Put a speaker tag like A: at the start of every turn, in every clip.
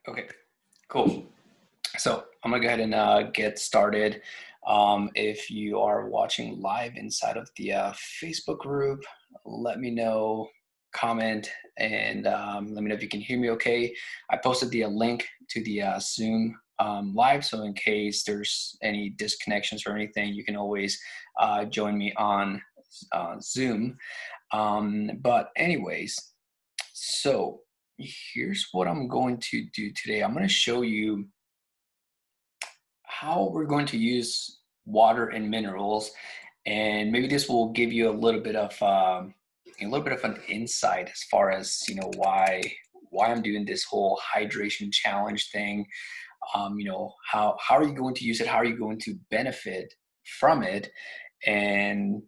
A: Okay, cool. So I'm gonna go ahead and get started. If you are watching live inside of the Facebook group, let me know, comment, and let me know if you can hear me okay. I posted the link to the Zoom live, so in case there's any disconnections or anything, you can always join me on Zoom. But anyways, so here's what I'm going to do today. I'm going to show you how we're going to use water and minerals, and maybe this will give you a little bit of an insight as far as why I'm doing this whole hydration challenge thing. How are you going to use it? How are you going to benefit from it? And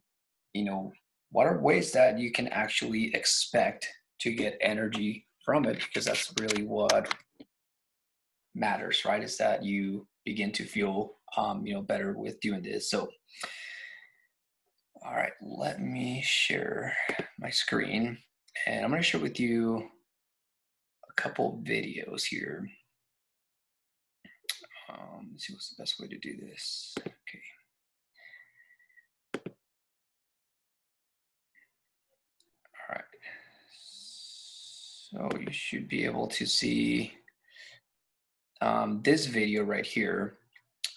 A: what are ways that you can actually expect to get energy from it? Because that's really what matters, right? Is that you begin to feel better with doing this. So all right, let me share my screen, and I'm going to share with you a couple videos here. Let's see what's the best way to do this. Okay. All right, so you should be able to see this video right here.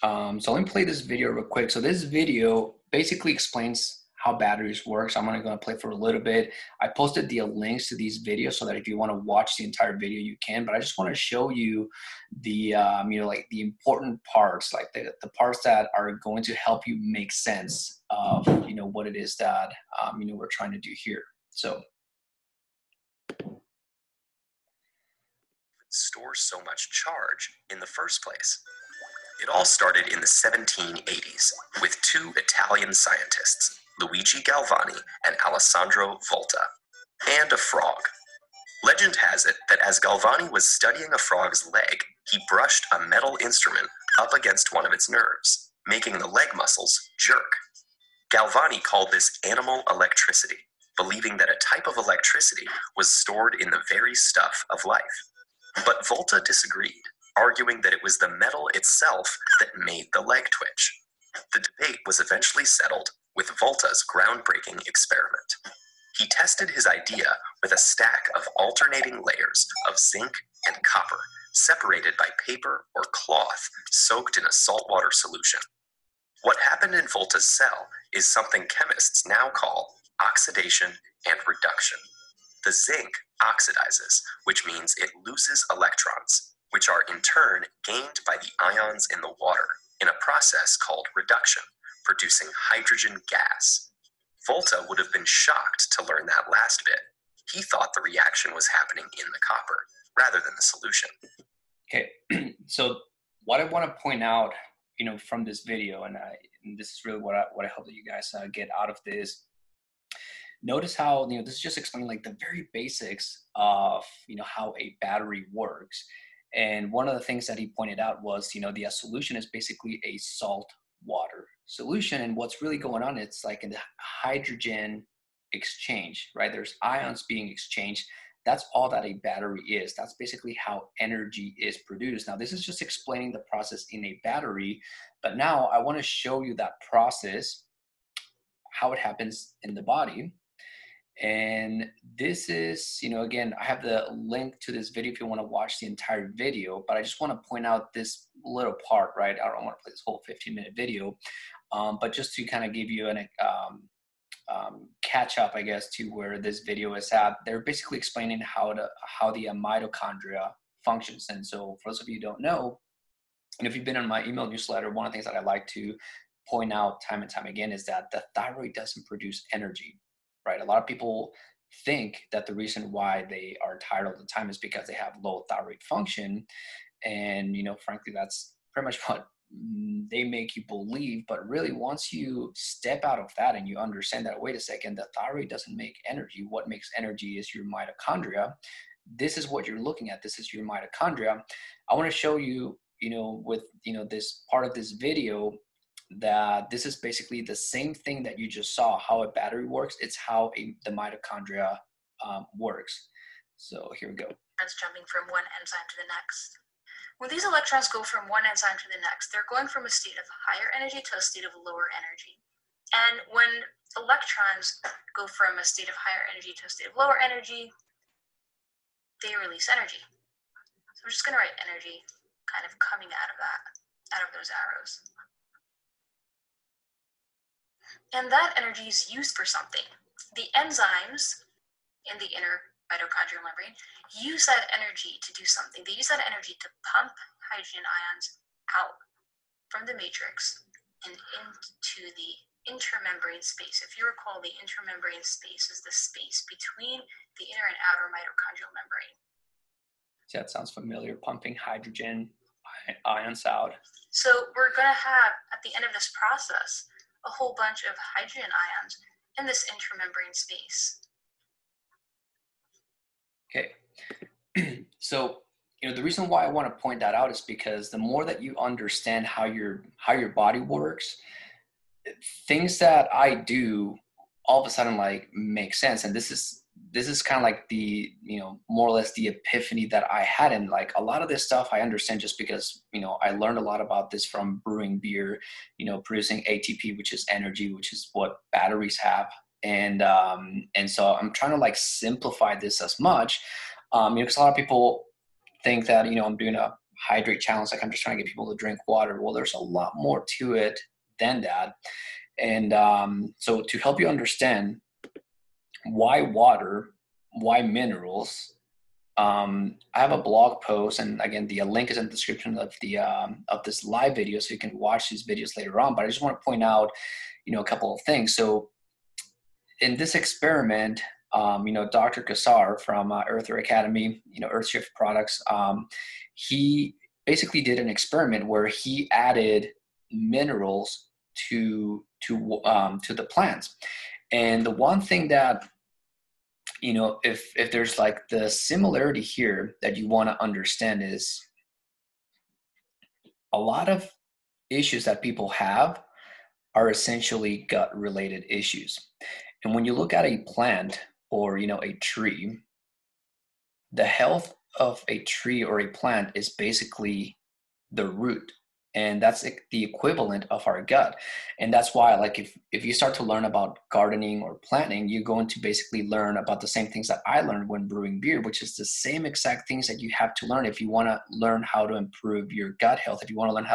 A: So let me play this video real quick. So this video basically explains how batteries work. So I'm going to play for a little bit. I posted the links to these videos so that if you want to watch the entire video, you can. But I just want to show you the like the important parts, like the parts that are going to help you make sense of what it is that we're trying to do here. So
B: stores so much charge in the first place. It all started in the 1780s with two Italian scientists, Luigi Galvani and Alessandro Volta, and a frog. Legend has it that as Galvani was studying a frog's leg, he brushed a metal instrument up against one of its nerves, making the leg muscles jerk. Galvani called this animal electricity, believing that a type of electricity was stored in the very stuff of life. But Volta disagreed, arguing that it was the metal itself that made the leg twitch. The debate was eventually settled with Volta's groundbreaking experiment. He tested his idea with a stack of alternating layers of zinc and copper, separated by paper or cloth soaked in a saltwater solution. What happened in Volta's cell is something chemists now call oxidation and reduction. The zinc oxidizes, which means it loses electrons, which are in turn gained by the ions in the water in a process called reduction, producing hydrogen gas. Volta would have been shocked to learn that last bit. He thought the reaction was happening in the copper rather than the solution.
A: Okay, so what I want to point out, from this video, and this is really what I hope that you guys get out of this. Notice how, this is just explaining like the very basics of, how a battery works. And one of the things that he pointed out was, the solution is basically a salt water solution. And what's really going on, it's like in the hydrogen exchange, right? There's ions being exchanged. That's all that a battery is. That's basically how energy is produced. Now, this is just explaining the process in a battery, but now I want to show you that process, how it happens in the body. And this is, again, I have the link to this video if you want to watch the entire video, but I just want to point out this little part, right? I don't want to play this whole 15-minute video, but just to kind of give you an catch up, I guess, to where this video is at. They're basically explaining how the mitochondria functions. And so for those of you who don't know, and if you've been on my email newsletter, one of the things that I like to point out time and time again is that the thyroid doesn't produce energy. Right? A lot of people think that the reason why they are tired all the time is because they have low thyroid function. And, frankly, that's pretty much what they make you believe. But really, once you step out of that and you understand that, wait a second, the thyroid doesn't make energy. What makes energy is your mitochondria. This is what you're looking at. This is your mitochondria. I want to show you, with, this part of this video, that this is basically the same thing that you just saw, how a battery works. It's how the mitochondria works. So here we go.
C: That's jumping from one enzyme to the next. When these electrons go from one enzyme to the next, they're going from a state of higher energy to a state of lower energy. And when electrons go from a state of higher energy to a state of lower energy, they release energy. So we're just going to write energy kind of coming out of that, out of those arrows. And that energy is used for something. The enzymes in the inner mitochondrial membrane use that energy to do something. They use that energy to pump hydrogen ions out from the matrix and into the intermembrane space. If you recall, the intermembrane space is the space between the inner and outer mitochondrial membrane.
A: Yeah, that sounds familiar, pumping hydrogen ions out.
C: So we're going to have, at the end of this process, a whole bunch of hydrogen ions in this intermembrane space.
A: Okay. So, the reason why I want to point that out is because the more that you understand how your body works, things that I do all of a sudden like make sense. And this is kind of like the, more or less the epiphany that I had. And like a lot of this stuff I understand just because, I learned a lot about this from brewing beer, producing ATP, which is energy, which is what batteries have. And so I'm trying to like simplify this as much, because a lot of people think that, I'm doing a hydrate challenge. Like I'm just trying to get people to drink water. Well, there's a lot more to it than that. And so to help you understand why water, why minerals, I have a blog post, and again, the link is in the description of the of this live video, so you can watch these videos later on. But I just want to point out, a couple of things. So in this experiment, Dr. Kassar from Earther Academy, Earthshift Products, he basically did an experiment where he added minerals to the plants. And the one thing that, if there's like the similarity here that you want to understand is a lot of issues that people have are essentially gut related issues. And when you look at a plant or, a tree, the health of a tree or a plant is basically the root. And that's the equivalent of our gut. And that's why, like, if you start to learn about gardening or planting, you're going to basically learn about the same things that I learned when brewing beer, which is the same exact things that you have to learn if you want to learn how to improve your gut health. If you want to learn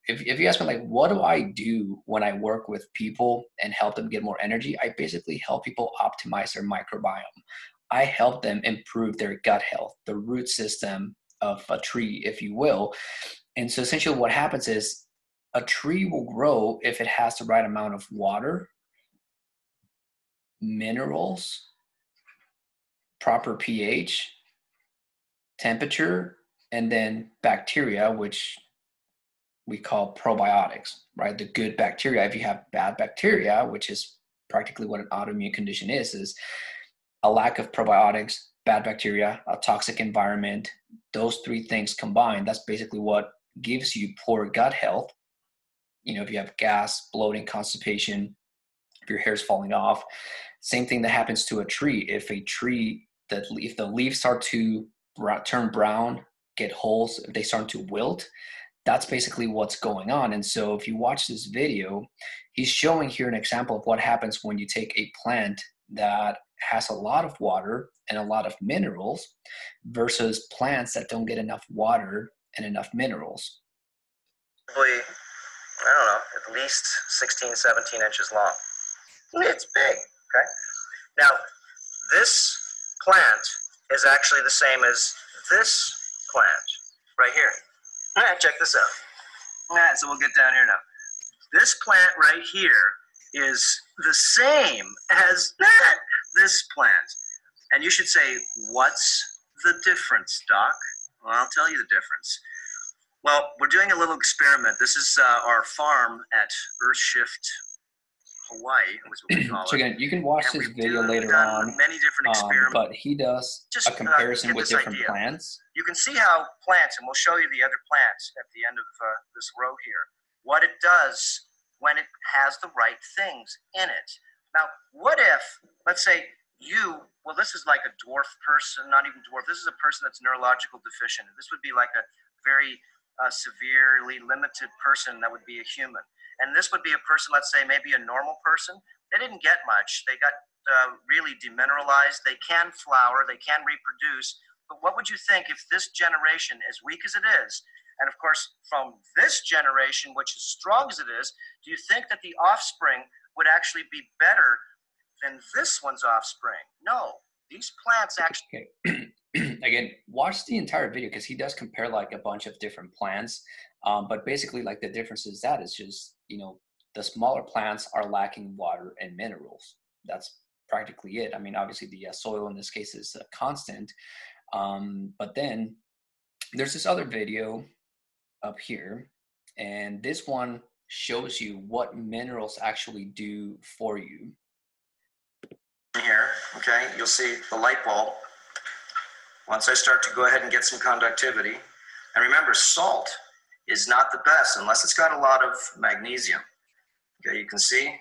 A: if you ask me, like, what do I do when I work with people and help them get more energy? I basically help people optimize their microbiome. I help them improve their gut health, the root system of a tree, if you will. And so essentially what happens is a tree will grow if it has the right amount of water, minerals, proper pH, temperature, and then bacteria, which we call probiotics, right? The good bacteria. If you have bad bacteria, which is practically what an autoimmune condition is a lack of probiotics, bad bacteria, a toxic environment, those three things combined, that's basically what gives you poor gut health. If you have gas, bloating, constipation, if your hair's falling off, same thing that happens to a tree. If the leaves start to turn brown, get holes, if they start to wilt, that's basically what's going on. And so if you watch this video, he's showing here an example of what happens when you take a plant that has a lot of water and a lot of minerals versus plants that don't get enough water and enough minerals.
B: Probably, I don't know, at least 16, 17 inches long. It's big, okay? Now, this plant is actually the same as this plant right here. All right, check this out. All right, so we'll get down here now. This plant right here is the same as this plant. And you should say, what's the difference, Doc? Well, I'll tell you the difference. Well, we're doing a little experiment. This is our farm at Earthshift, Hawaii, was what we call it.
A: So again, you can watch this video later on,
B: many different experiments.
A: But he does a comparison with different plants.
B: You can see how plants, and we'll show you the other plants at the end of this row here, what it does when it has the right things in it. Now, what if, let's say,
D: well, this is like a dwarf person, not even dwarf. This is a person that's neurological deficient. This would be like a very severely limited person that would be a human. And this would be a person, let's say maybe a normal person. They didn't get much. They got really demineralized. They can flower, they can reproduce. But what would you think if this generation, as weak as it is, and of course from this generation, which is strong as it is, do you think that the offspring would actually be better than this one's offspring? No, these plants actually.
A: Okay. Again, watch the entire video because he does compare like a bunch of different plants. But basically, like the difference is that it's just, the smaller plants are lacking water and minerals. That's practically it. I mean, obviously the soil in this case is constant. But then there's this other video up here, and this one shows you what minerals actually do for you.
D: Here, okay, you'll see the light bulb. Once I start to go ahead and get some conductivity, and remember, salt is not the best unless it's got a lot of magnesium. Okay, you can see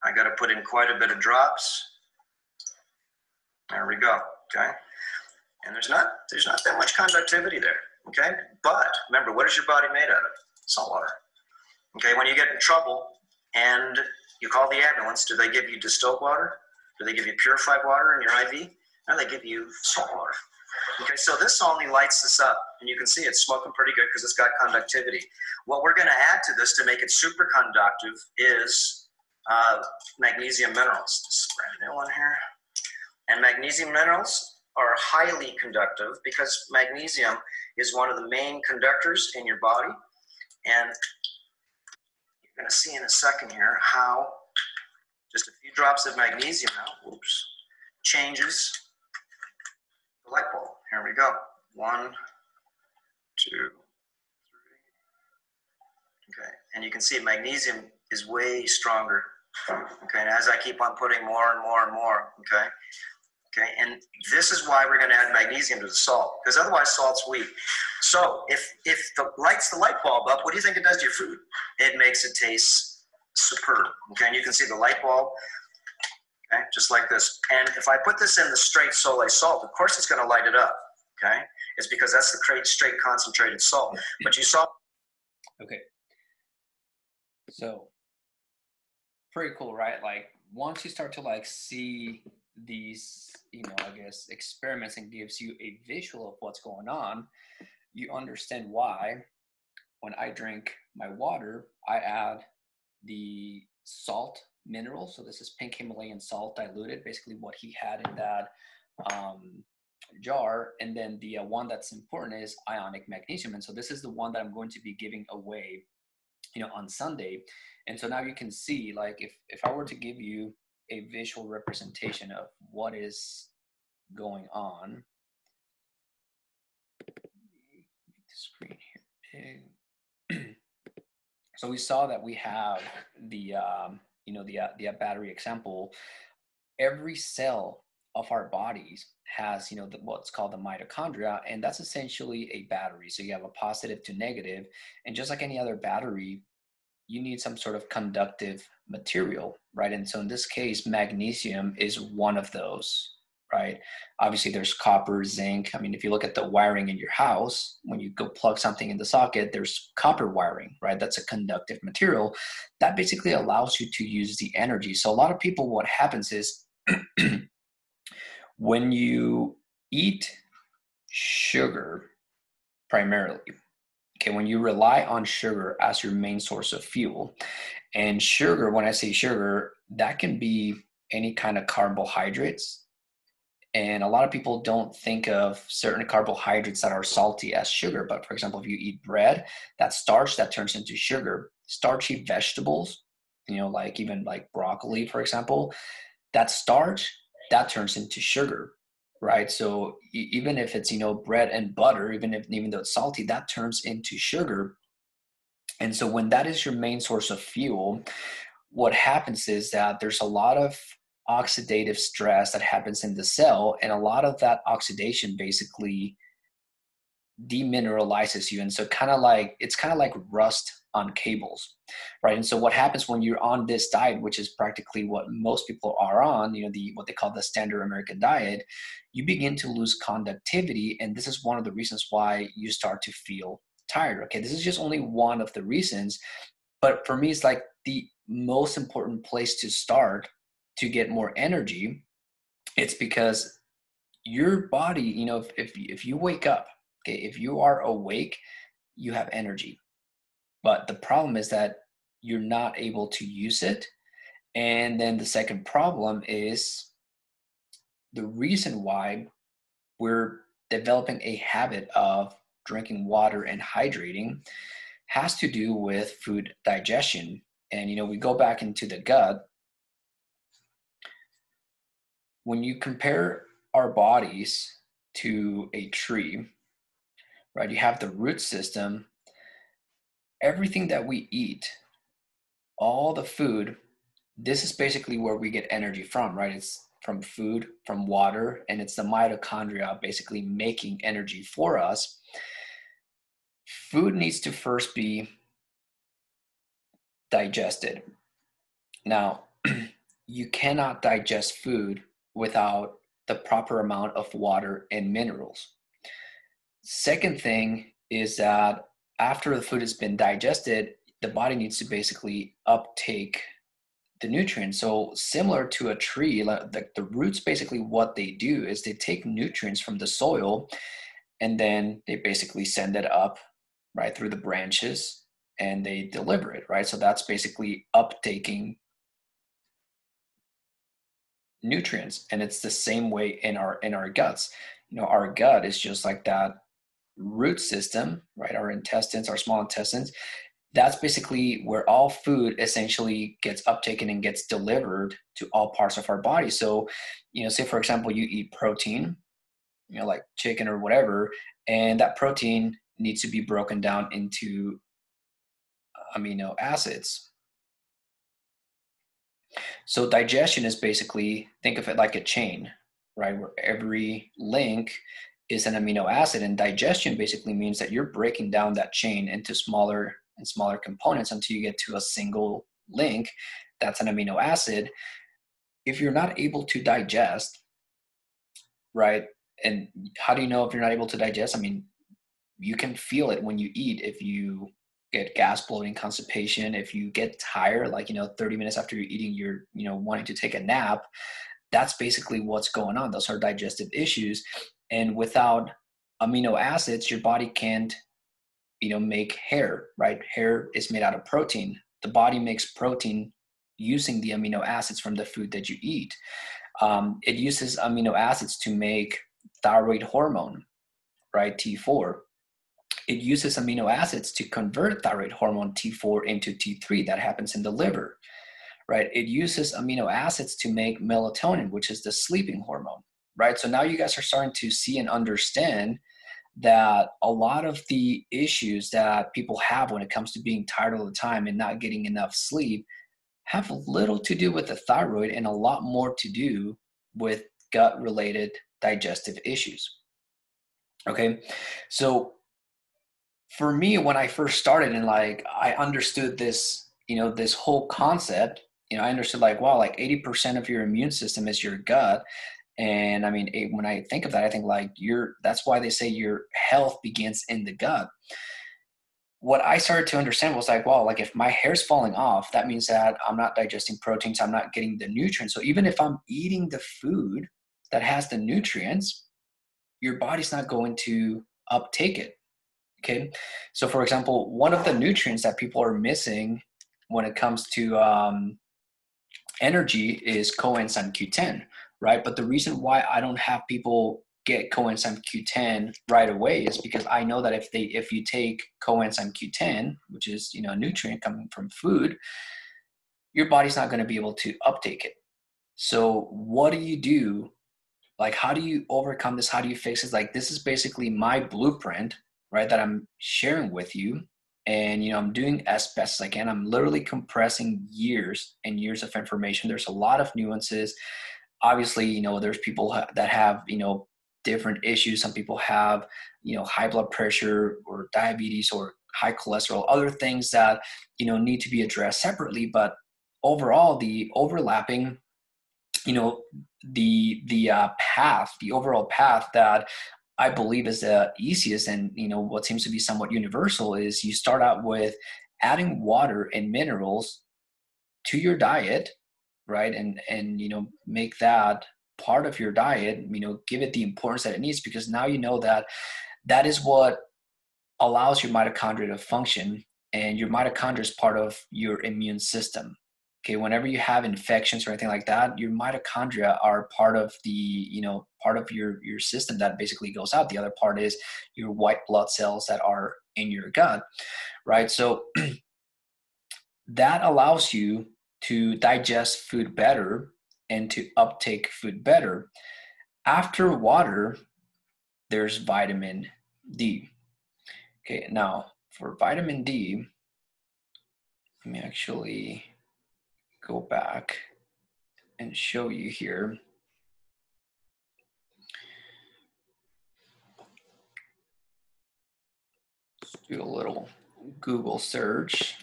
D: I got to put in quite a bit of drops. There we go. Okay, and there's not that much conductivity there. Okay, but remember, what is your body made out of? Salt water. Okay, when you get in trouble and you call the ambulance, do they give you distilled water? Do they give you purified water in your IV? No, they give you salt water. Okay, so this only lights this up, and you can see it's smoking pretty good because it's got conductivity. What we're going to add to this to make it super conductive is magnesium minerals. This is a brand new one here. And magnesium minerals are highly conductive because magnesium is one of the main conductors in your body. And you're going to see in a second here how just a few drops of magnesium now, changes the light bulb. Here we go. 1, 2, 3. Okay, and you can see magnesium is way stronger. Okay, and as I keep on putting more and more and more, okay, and this is why we're going to add magnesium to the salt, because otherwise salt's weak. So if the lights the light bulb up, what do you think it does to your food? It makes it taste superb. Okay, and you can see the light bulb. Okay, just like this. And if I put this in the straight Soleil salt, of course it's going to light it up. Okay, it's because that's the straight concentrated salt. But you saw.
A: Okay. So pretty cool, right? Like once you start to like see these, I guess experiments and gives you a visual of what's going on, you understand why when I drink my water, I add the salt mineral. So this is pink Himalayan salt diluted, basically what he had in that jar. And then the one that's important is ionic magnesium. And so this is the one that I'm going to be giving away, on Sunday. And so now you can see, like, if I were to give you a visual representation of what is going on, make the screen here big. So we saw that we have the the battery example. Every cell of our bodies has what's called the mitochondria, and that's essentially a battery. So you have a positive to negative, and just like any other battery, you need some sort of conductive material, right? And so in this case, magnesium is one of those, right? Obviously there's copper, zinc. I mean, if you look at the wiring in your house, when you go plug something in the socket, there's copper wiring, right? That's a conductive material that basically allows you to use the energy. So a lot of people, what happens is when you eat sugar primarily, okay, when you rely on sugar as your main source of fuel, and sugar, when I say sugar, that can be any kind of carbohydrates. And a lot of people don't think of certain carbohydrates that are salty as sugar. But for example, if you eat bread, that starch that turns into sugar. Starchy vegetables, like even like broccoli, for example, that starch, that turns into sugar, right? So even if it's, bread and butter, even though it's salty, that turns into sugar. And so when that is your main source of fuel, what happens is that there's a lot of oxidative stress that happens in the cell, and a lot of that oxidation basically demineralizes you. And so it's kind of like rust on cables, right? And so what happens when you're on this diet, which is practically what most people are on, what they call the standard American diet, you begin to lose conductivity. And this is one of the reasons why you start to feel tired. Okay, this is just only one of the reasons, but for me, it's like the most important place to start to get more energy. It's because your body, if you wake up, okay, if you are awake, you have energy. But the problem is that you're not able to use it. And then the second problem is the reason why we're developing a habit of drinking water and hydrating has to do with food digestion. And, we go back into the gut. When you compare our bodies to a tree, right, you have the root system. Everything that we eat, all the food, this is basically where we get energy from, right? It's from food, from water, and it's the mitochondria basically making energy for us. Food needs to first be digested. Now, you cannot digest food without the proper amount of water and minerals. Second thing is that after the food has been digested, the body needs to basically uptake the nutrients. So similar to a tree, the roots, basically what they do is they take nutrients from the soil and then they basically send it up, right, through the branches, and they deliver it, right? So that's basically uptaking nutrients. And it's the same way in our guts. Our gut is just like that root system, right? Our intestines, our small intestines, that's basically where all food essentially gets uptaken and gets delivered to all parts of our body. So, say for example, you eat protein, like chicken or whatever, and that protein needs to be broken down into amino acids. So digestion is basically, think of it like a chain, right? Where every link is an amino acid, and digestion basically means that you're breaking down that chain into smaller and smaller components until you get to a single link that's an amino acid. If you're not able to digest, right? And how do you know if you're not able to digest? I mean, you can feel it when you eat. If you get gas, bloating, constipation, if you get tired, like, 30 minutes after you're eating, you're, wanting to take a nap, that's basically what's going on. Those are digestive issues. And without amino acids, your body can't, make hair, right? Hair is made out of protein. The body makes protein using the amino acids from the food that you eat. It uses amino acids to make thyroid hormone, right? T4. It uses amino acids to convert thyroid hormone T4 into T3. That happens in the liver, right? It uses amino acids to make melatonin, which is the sleeping hormone, right? So now you guys are starting to see and understand that a lot of the issues that people have when it comes to being tired all the time and not getting enough sleep have little to do with the thyroid and a lot more to do with gut-related digestive issues. Okay, so for me, when I first started and I understood this, this whole concept, I understood wow, 80% of your immune system is your gut. And I mean, when I think of that, I think that's why they say your health begins in the gut. What I started to understand was wow, if my hair's falling off, that means that I'm not digesting proteins, I'm not getting the nutrients. So even if I'm eating the food that has the nutrients, your body's not going to uptake it. Okay. So for example, one of the nutrients that people are missing when it comes to energy is coenzyme Q10, right? But the reason why I don't have people get coenzyme Q10 right away is because I know that if you take coenzyme Q10, which is, a nutrient coming from food, your body's not going to be able to uptake it. So what do you do? How do you overcome this? How do you fix it? This is basically my blueprint, right, that I'm sharing with you. And, I'm doing as best as I can. I'm literally compressing years and years of information. There's a lot of nuances. Obviously, there's people that have, different issues. Some people have, high blood pressure or diabetes or high cholesterol, other things that, need to be addressed separately. But overall, the overlapping, the overall path that I believe is the easiest and, what seems to be somewhat universal is you start out with adding water and minerals to your diet, right? And make that part of your diet, give it the importance that it needs, because now you know that is what allows your mitochondria to function, and your mitochondria is part of your immune system. Okay, whenever you have infections or anything like that, your mitochondria are part of the, part of your system that basically goes out. The other part is your white blood cells that are in your gut, right? So that allows you to digest food better and to uptake food better. After water, there's vitamin D. Okay, now for vitamin D, let me actually go back and show you here. Let's do a little Google search.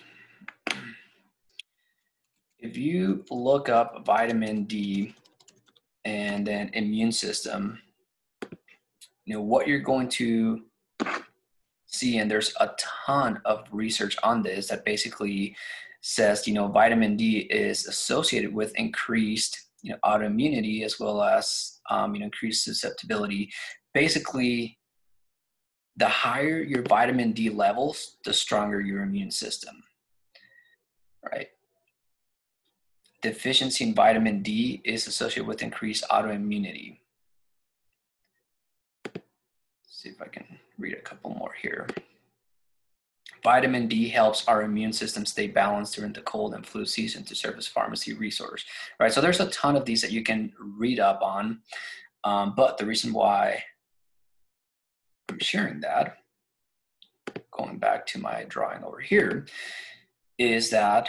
A: If you look up vitamin D and then immune system, what you're going to see, and there's a ton of research on this that basically says, vitamin D is associated with increased, autoimmunity, as well as, increased susceptibility. Basically, the higher your vitamin D levels, the stronger your immune system, right? Deficiency in vitamin D is associated with increased autoimmunity. Let's see if I can read a couple more here. Vitamin D helps our immune system stay balanced during the cold and flu season to serve as pharmacy resource, right? So there's a ton of these that you can read up on, but the reason why I'm sharing that, going back to my drawing over here, is that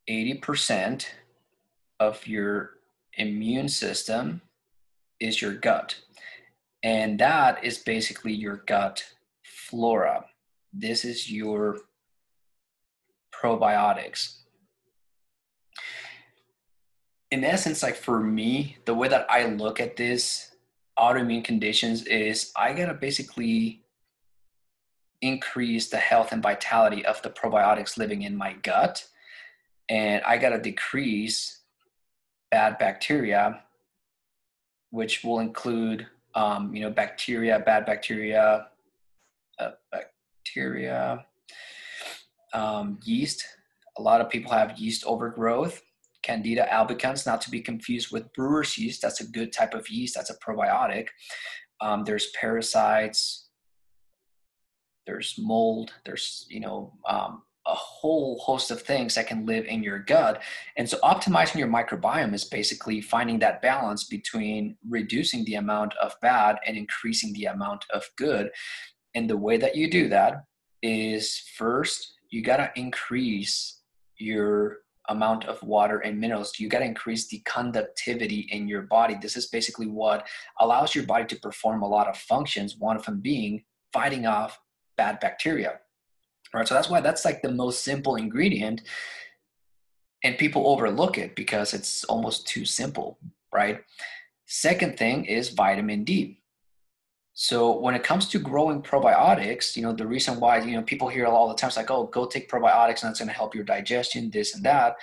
A: 80% of your immune system is your gut. And that is basically your gut flora. This is your probiotics. In essence, like for me, the way that I look at this autoimmune conditions is I gotta basically increase the health and vitality of the probiotics living in my gut. And I got to decrease bad bacteria, which will include, bacteria, bad bacteria, yeast. A lot of people have yeast overgrowth. Candida albicans, not to be confused with brewer's yeast. That's a good type of yeast. That's a probiotic. There's parasites. There's mold. There's, a whole host of things that can live in your gut. And so optimizing your microbiome is basically finding that balance between reducing the amount of bad and increasing the amount of good. And the way that you do that is, first, you got to increase your amount of water and minerals. You got to increase the conductivity in your body. This is basically what allows your body to perform a lot of functions, one of them being fighting off bad bacteria. Right, so that's why that's like the most simple ingredient, and people overlook it because it's almost too simple, right? Second thing is vitamin D. So when it comes to growing probiotics, the reason why, people hear all the time, it's like, oh, go take probiotics and it's going to help your digestion, this and that.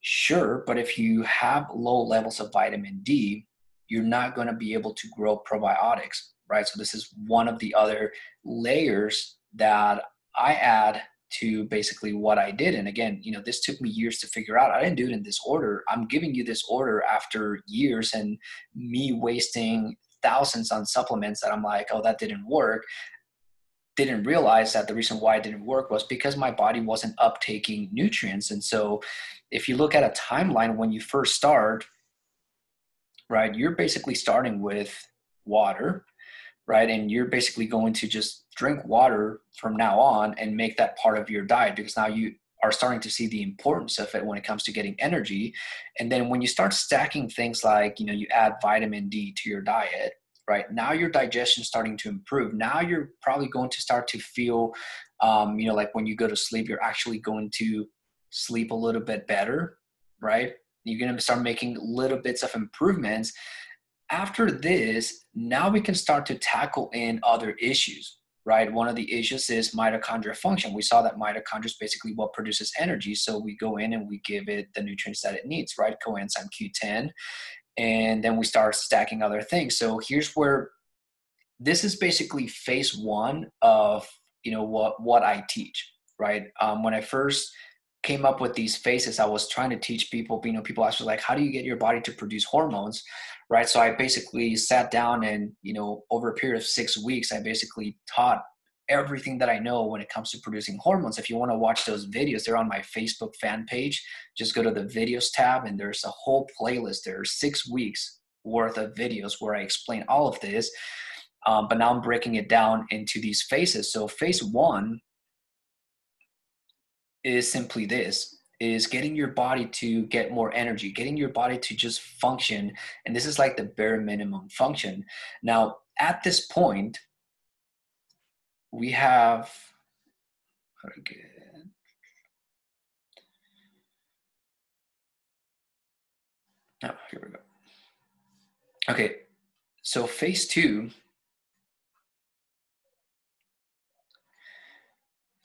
A: Sure, but if you have low levels of vitamin D, you're not going to be able to grow probiotics, right? So this is one of the other layers that I add to basically what I did. And again, this took me years to figure out. I didn't do it in this order. I'm giving you this order after years and me wasting thousands on supplements that I'm like, oh, that didn't work. Didn't realize that the reason why it didn't work was because my body wasn't uptaking nutrients. And so if you look at a timeline when you first start, right, you're basically starting with water, right? And you're basically going to just drink water from now on and make that part of your diet, because now you are starting to see the importance of it when it comes to getting energy. And then when you start stacking things like, you add vitamin D to your diet, right? Now your digestion is starting to improve. Now you're probably going to start to feel, like when you go to sleep, you're actually going to sleep a little bit better, right? You're going to start making little bits of improvements. After this, now we can start to tackle in other issues, right? One of the issues is mitochondria function. We saw that mitochondria is basically what produces energy. So we go in and we give it the nutrients that it needs, right? Coenzyme Q10. And then we start stacking other things. So here's where this is basically phase one of, what I teach, right? When I first came up with these phases, I was trying to teach people, people ask me like, how do you get your body to produce hormones, right? So I basically sat down and, over a period of 6 weeks, I basically taught everything that I know when it comes to producing hormones. If you want to watch those videos, they're on my Facebook fan page. Just go to the videos tab and there's a whole playlist. There are 6 weeks worth of videos where I explain all of this. But now I'm breaking it down into these phases. So phase one is simply this, is getting your body to get more energy, getting your body to just function. And this is like the bare minimum function. Now, at this point, we have, here we go. Okay, so phase two,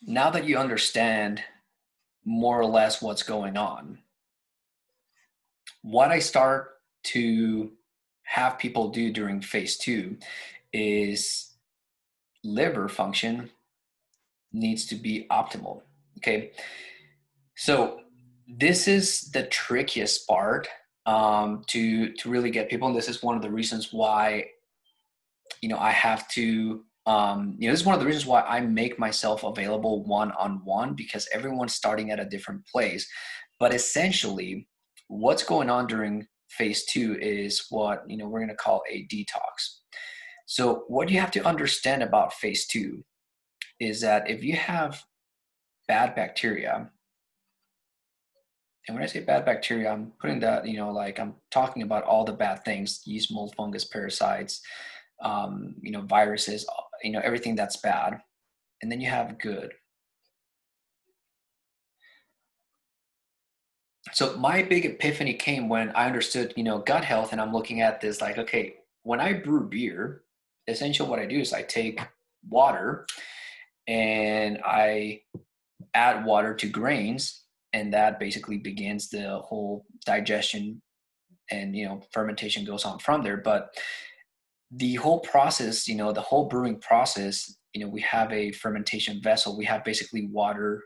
A: now that you understand more or less what's going on, what I start to have people do during phase two is liver function needs to be optimal. Okay, so this is the trickiest part to really get people, and this is one of the reasons why I have to this is one of the reasons why I make myself available one-on-one, because everyone's starting at a different place. But essentially what's going on during phase two is what we're going to call a detox. So what you have to understand about phase two is that if you have bad bacteria, and when I say bad bacteria, I'm putting that, I'm talking about all the bad things, yeast, mold, fungus, parasites, viruses, everything that's bad. And then you have good. So my big epiphany came when I understood, gut health, and I'm looking at this like, okay, when I brew beer, essentially what I do is I take water and I add water to grains, and that basically begins the whole digestion, and fermentation goes on from there. But the whole process, the whole brewing process, we have a fermentation vessel. We have basically water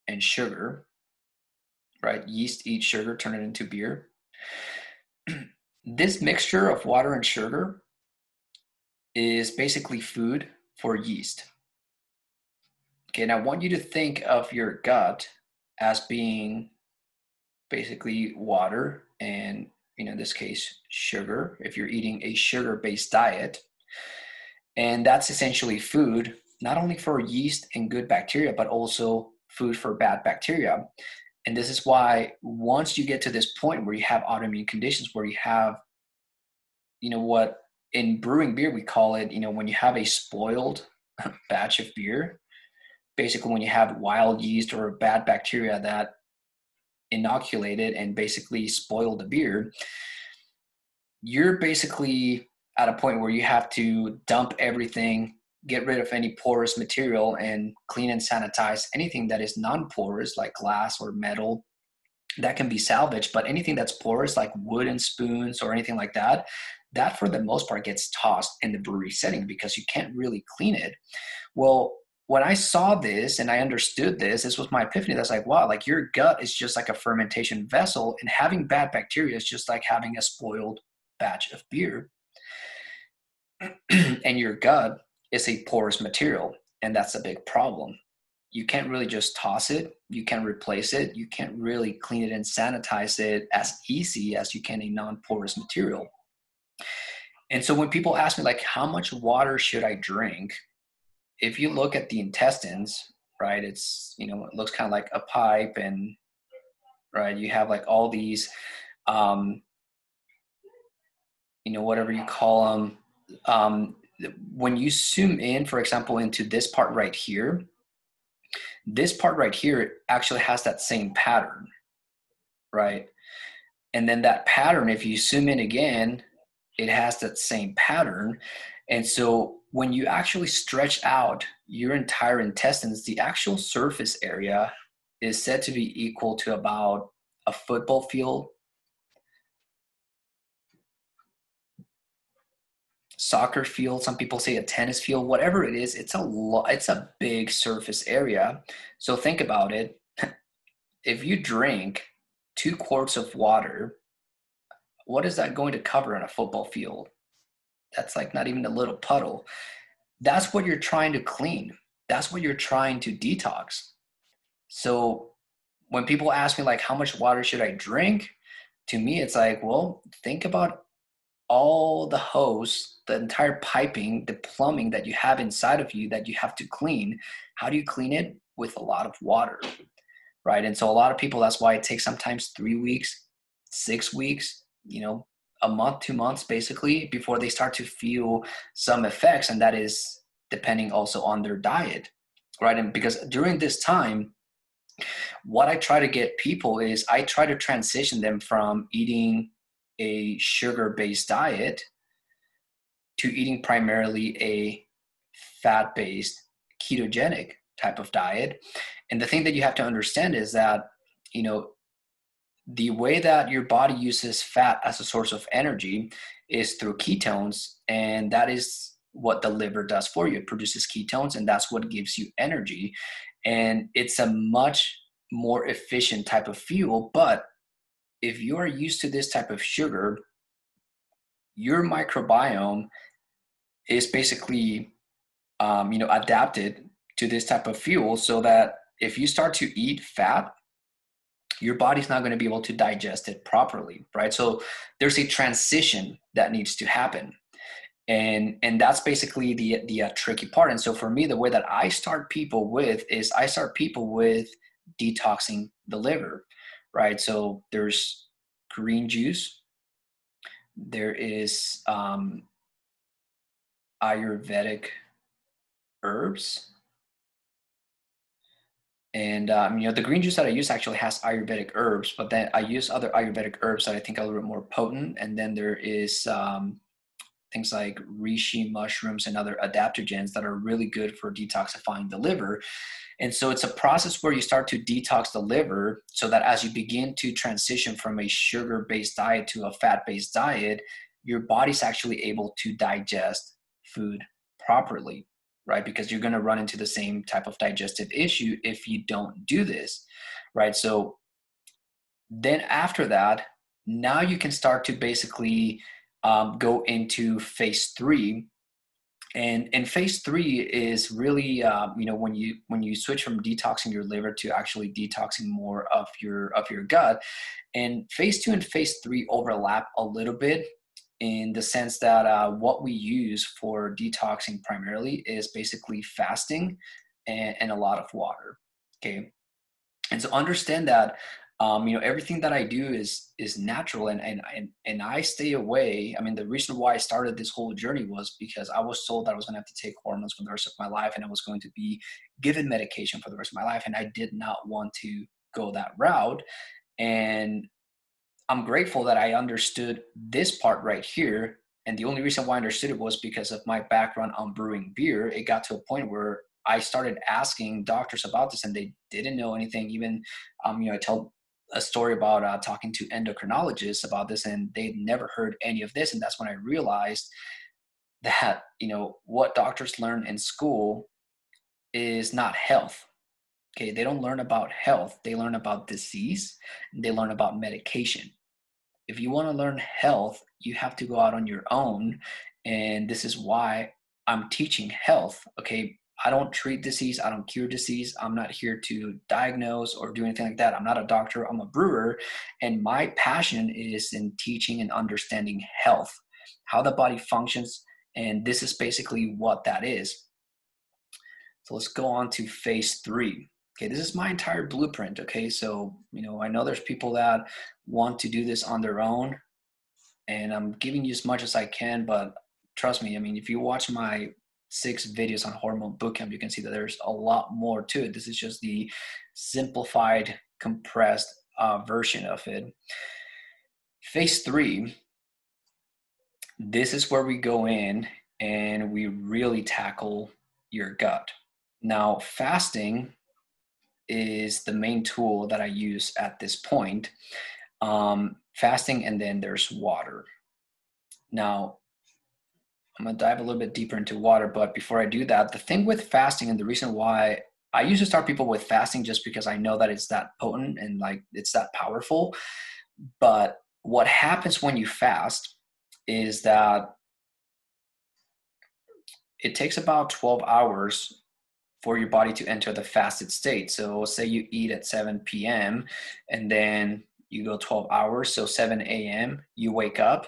A: and sugar, right? Yeast eats sugar, turn it into beer. This mixture of water and sugar is basically food for yeast. Okay, and I want you to think of your gut as being basically water and, in this case, sugar, if you're eating a sugar-based diet. And that's essentially food, not only for yeast and good bacteria, but also food for bad bacteria. And this is why once you get to this point where you have autoimmune conditions, where you have, what in brewing beer, we call it, when you have a spoiled batch of beer, basically when you have wild yeast or bad bacteria that inoculated and basically spoiled the beer, you're basically at a point where you have to dump everything, get rid of any porous material, and clean and sanitize anything that is non-porous, like glass or metal, that can be salvaged. But anything that's porous, like wooden spoons or anything like that, that for the most part gets tossed in the brewery setting because you can't really clean it. Well, when I saw this and I understood this was my epiphany. That's like, wow, like your gut is just like a fermentation vessel, and having bad bacteria is just like having a spoiled batch of beer. And your gut is a porous material, and that's a big problem. You can't really just toss it. You can't replace it. You can't really clean it and sanitize it as easy as you can a non-porous material. And so when people ask me like, how much water should I drink? If you look at the intestines, right? It's, you know, it looks kind of like a pipe, and right, you have like all these, you know, whatever you call them. When you zoom in, for example, into this part right here, this part right here actually has that same pattern, right? And then that pattern, if you zoom in again, it has that same pattern. And so when you actually stretch out your entire intestines, the actual surface area is said to be equal to about a football field, soccer field, some people say a tennis field, whatever it is, it's a big surface area. So think about it. If you drink 2 quarts of water, what is that going to cover in a football field? That's like not even a little puddle. That's what you're trying to clean. That's what you're trying to detox. So when people ask me like, how much water should I drink? To me, it's like, well, think about all the hose, the entire piping, the plumbing that you have inside of you that you have to clean. How do you clean it? With a lot of water, right? And so a lot of people, that's why it takes sometimes 3 weeks, 6 weeks, you know, a month, 2 months, basically, before they start to feel some effects. And that is depending also on their diet, right? And because during this time, what I try to get people is I try to transition them from eating a sugar-based diet to eating primarily a fat-based ketogenic type of diet. And the thing that you have to understand is that, you know, the way that your body uses fat as a source of energy is through ketones, and that is what the liver does for you. It produces ketones, and that's what gives you energy. And it's a much more efficient type of fuel. But if you are used to this type of sugar, your microbiome is basically, adapted to this type of fuel, so that if you start to eat fat, your body's not going to be able to digest it properly, right? So there's a transition that needs to happen. And that's basically the tricky part. And so for me, the way that I start people with is I start people with detoxing the liver, right? So there's green juice. There is Ayurvedic herbs. And, the green juice that I use actually has Ayurvedic herbs, but then I use other Ayurvedic herbs that I think are a little bit more potent. And then there is things like reishi mushrooms and other adaptogens that are really good for detoxifying the liver. And so it's a process where you start to detox the liver, so that as you begin to transition from a sugar-based diet to a fat-based diet, your body's actually able to digest food properly, right? Because you're going to run into the same type of digestive issue if you don't do this, right? So then after that, now you can start to basically go into phase 3. And phase 3 is really, when you switch from detoxing your liver to actually detoxing more of your gut. And phase 2 and phase 3 overlap a little bit, in the sense that what we use for detoxing primarily is basically fasting and a lot of water. Okay, and so understand that everything that I do is natural, and I stay away. I mean, the reason why I started this whole journey was because I was told that I was going to have to take hormones for the rest of my life, and I was going to be given medication for the rest of my life, and I did not want to go that route. And I'm grateful that I understood this part right here. And the only reason why I understood it was because of my background on brewing beer. It got to a point where I started asking doctors about this, and they didn't know anything. Even, I tell a story about talking to endocrinologists about this, and they'd never heard any of this. And that's when I realized that, what doctors learn in school is not health. Okay, they don't learn about health. They learn about disease, and they learn about medication. If you want to learn health, you have to go out on your own. And this is why I'm teaching health. Okay, I don't treat disease. I don't cure disease. I'm not here to diagnose or do anything like that. I'm not a doctor. I'm a brewer. And my passion is in teaching and understanding health, how the body functions. And this is basically what that is. So let's go on to phase 3. Okay, this is my entire blueprint. Okay, so I know there's people that want to do this on their own, and I'm giving you as much as I can, but trust me, if you watch my 6 videos on hormone bootcamp, you can see that there's a lot more to it. This is just the simplified, compressed version of it. Phase 3, this is where we go in and we really tackle your gut. Now, fasting is the main tool that I use at this point. Fasting, and then there's water. Now, I'm gonna dive a little bit deeper into water, but before I do that, the thing with fasting, and the reason why I usually start people with fasting, just because I know that it's that potent and like it's that powerful. But what happens when you fast is that it takes about 12 hours for your body to enter the fasted state. So say you eat at 7 p.m. and then you go 12 hours, so 7 a.m. you wake up.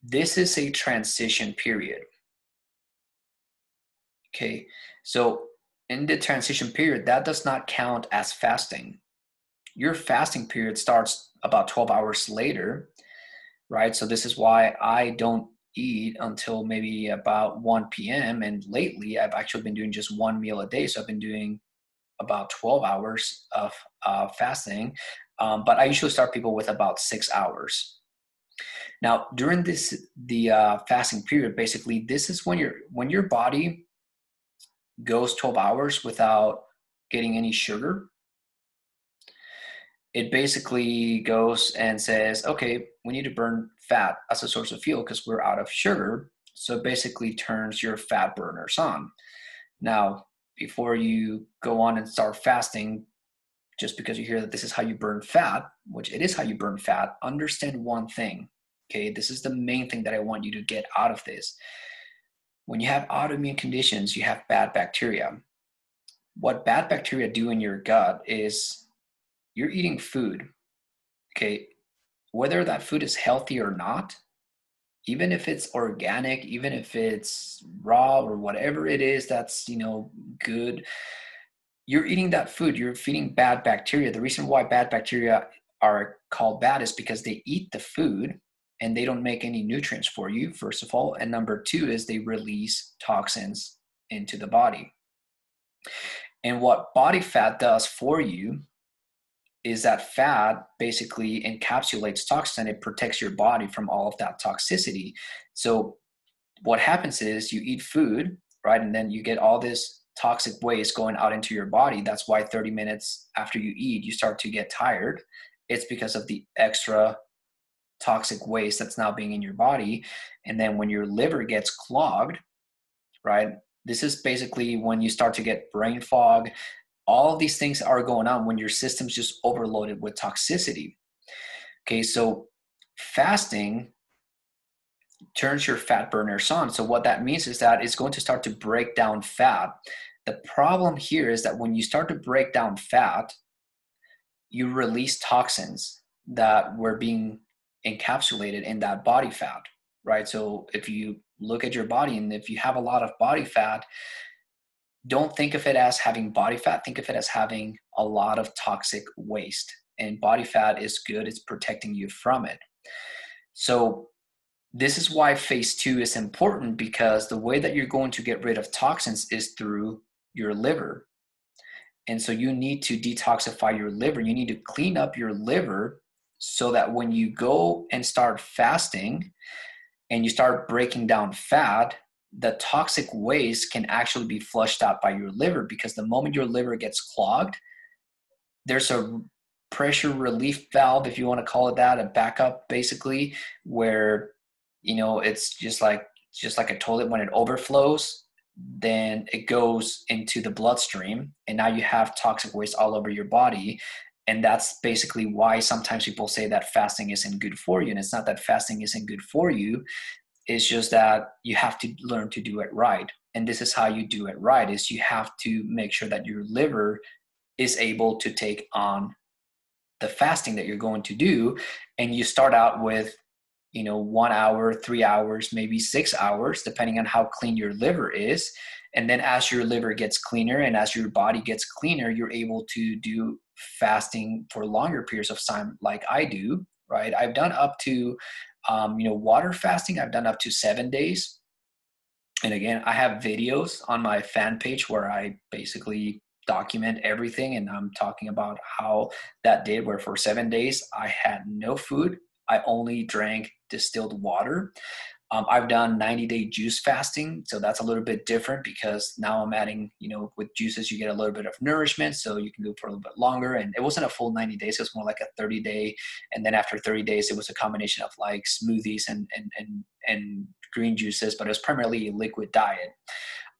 A: This is a transition period. Okay, so in the transition period, that does not count as fasting. Your fasting period starts about 12 hours later, right? So this is why I don't eat until maybe about 1 p.m. And lately, I've actually been doing just one meal a day. So I've been doing about 12 hours of fasting. But I usually start people with about 6 hours. Now, during the fasting period, basically, this is when your body goes 12 hours without getting any sugar. It basically goes and says, okay, we need to burn fat as a source of fuel because we're out of sugar. So it basically turns your fat burners on. Now, before you go on and start fasting, just because you hear that this is how you burn fat, which it is how you burn fat, understand one thing. Okay, this is the main thing that I want you to get out of this. When you have autoimmune conditions, you have bad bacteria. What bad bacteria do in your gut is you're eating food, okay, whether that food is healthy or not, even if it's organic, even if it's raw or whatever it is that's, good, you're eating that food, you're feeding bad bacteria. The reason why bad bacteria are called bad is because they eat the food and they don't make any nutrients for you, first of all. And number 2 is they release toxins into the body. And what body fat does for you is that fat basically encapsulates toxin. It protects your body from all of that toxicity. So what happens is you eat food, right? And then you get all this toxic waste going out into your body. That's why 30 minutes after you eat, you start to get tired. It's because of the extra toxic waste that's now being in your body. And then when your liver gets clogged, right? This is basically when you start to get brain fog. All of these things are going on when your system's just overloaded with toxicity. Okay, so fasting turns your fat burners on. So what that means is that it's going to start to break down fat. The problem here is that when you start to break down fat, you release toxins that were being encapsulated in that body fat, right? So if you look at your body and if you have a lot of body fat, don't think of it as having body fat. Think of it as having a lot of toxic waste. And body fat is good. It's protecting you from it. So this is why phase 2 is important, because the way that you're going to get rid of toxins is through your liver. And so you need to detoxify your liver. You need to clean up your liver so that when you go and start fasting and you start breaking down fat, the toxic waste can actually be flushed out by your liver, because the moment your liver gets clogged, there's a pressure relief valve, if you want to call it that, a backup basically, where, it's just like a toilet. When it overflows, then it goes into the bloodstream, and now you have toxic waste all over your body. And that's basically why sometimes people say that fasting isn't good for you. And it's not that fasting isn't good for you. It's just that you have to learn to do it right. And this is how you do it right, is you have to make sure that your liver is able to take on the fasting that you're going to do. And you start out with, 1 hour, 3 hours, maybe 6 hours, depending on how clean your liver is. And then as your liver gets cleaner and as your body gets cleaner, you're able to do fasting for longer periods of time, like I do, right? I've done up to, water fasting. I've done up to 7 days. And again, I have videos on my fan page where I basically document everything. And I'm talking about how that did, where for 7 days, I had no food. I only drank distilled water. I've done 90-day juice fasting. So that's a little bit different because now I'm adding, with juices, you get a little bit of nourishment. So you can go for a little bit longer. And it wasn't a full 90 days. It was more like a 30-day. And then after 30 days, it was a combination of like smoothies and green juices, but it was primarily a liquid diet.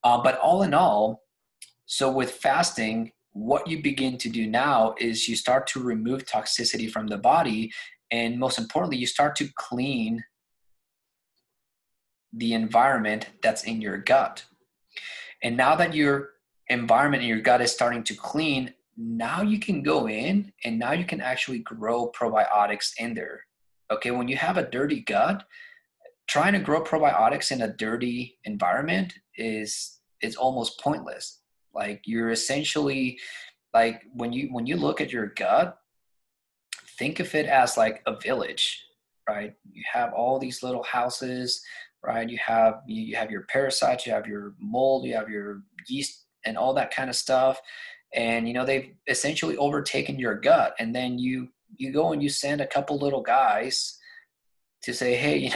A: But all in all, so with fasting, what you begin to do now is you start to remove toxicity from the body. And most importantly, you start to clean the environment that's in your gut. And now that your environment in your gut is starting to clean, now you can go in and now you can actually grow probiotics in there. Okay, when you have a dirty gut, trying to grow probiotics in a dirty environment is almost pointless. Like you're essentially, like when you look at your gut, think of it as like a village, right? You have all these little houses, right? You have your parasites, you have your mold, you have your yeast and all that kind of stuff. And, they've essentially overtaken your gut. And then you go and you send a couple little guys to say, hey,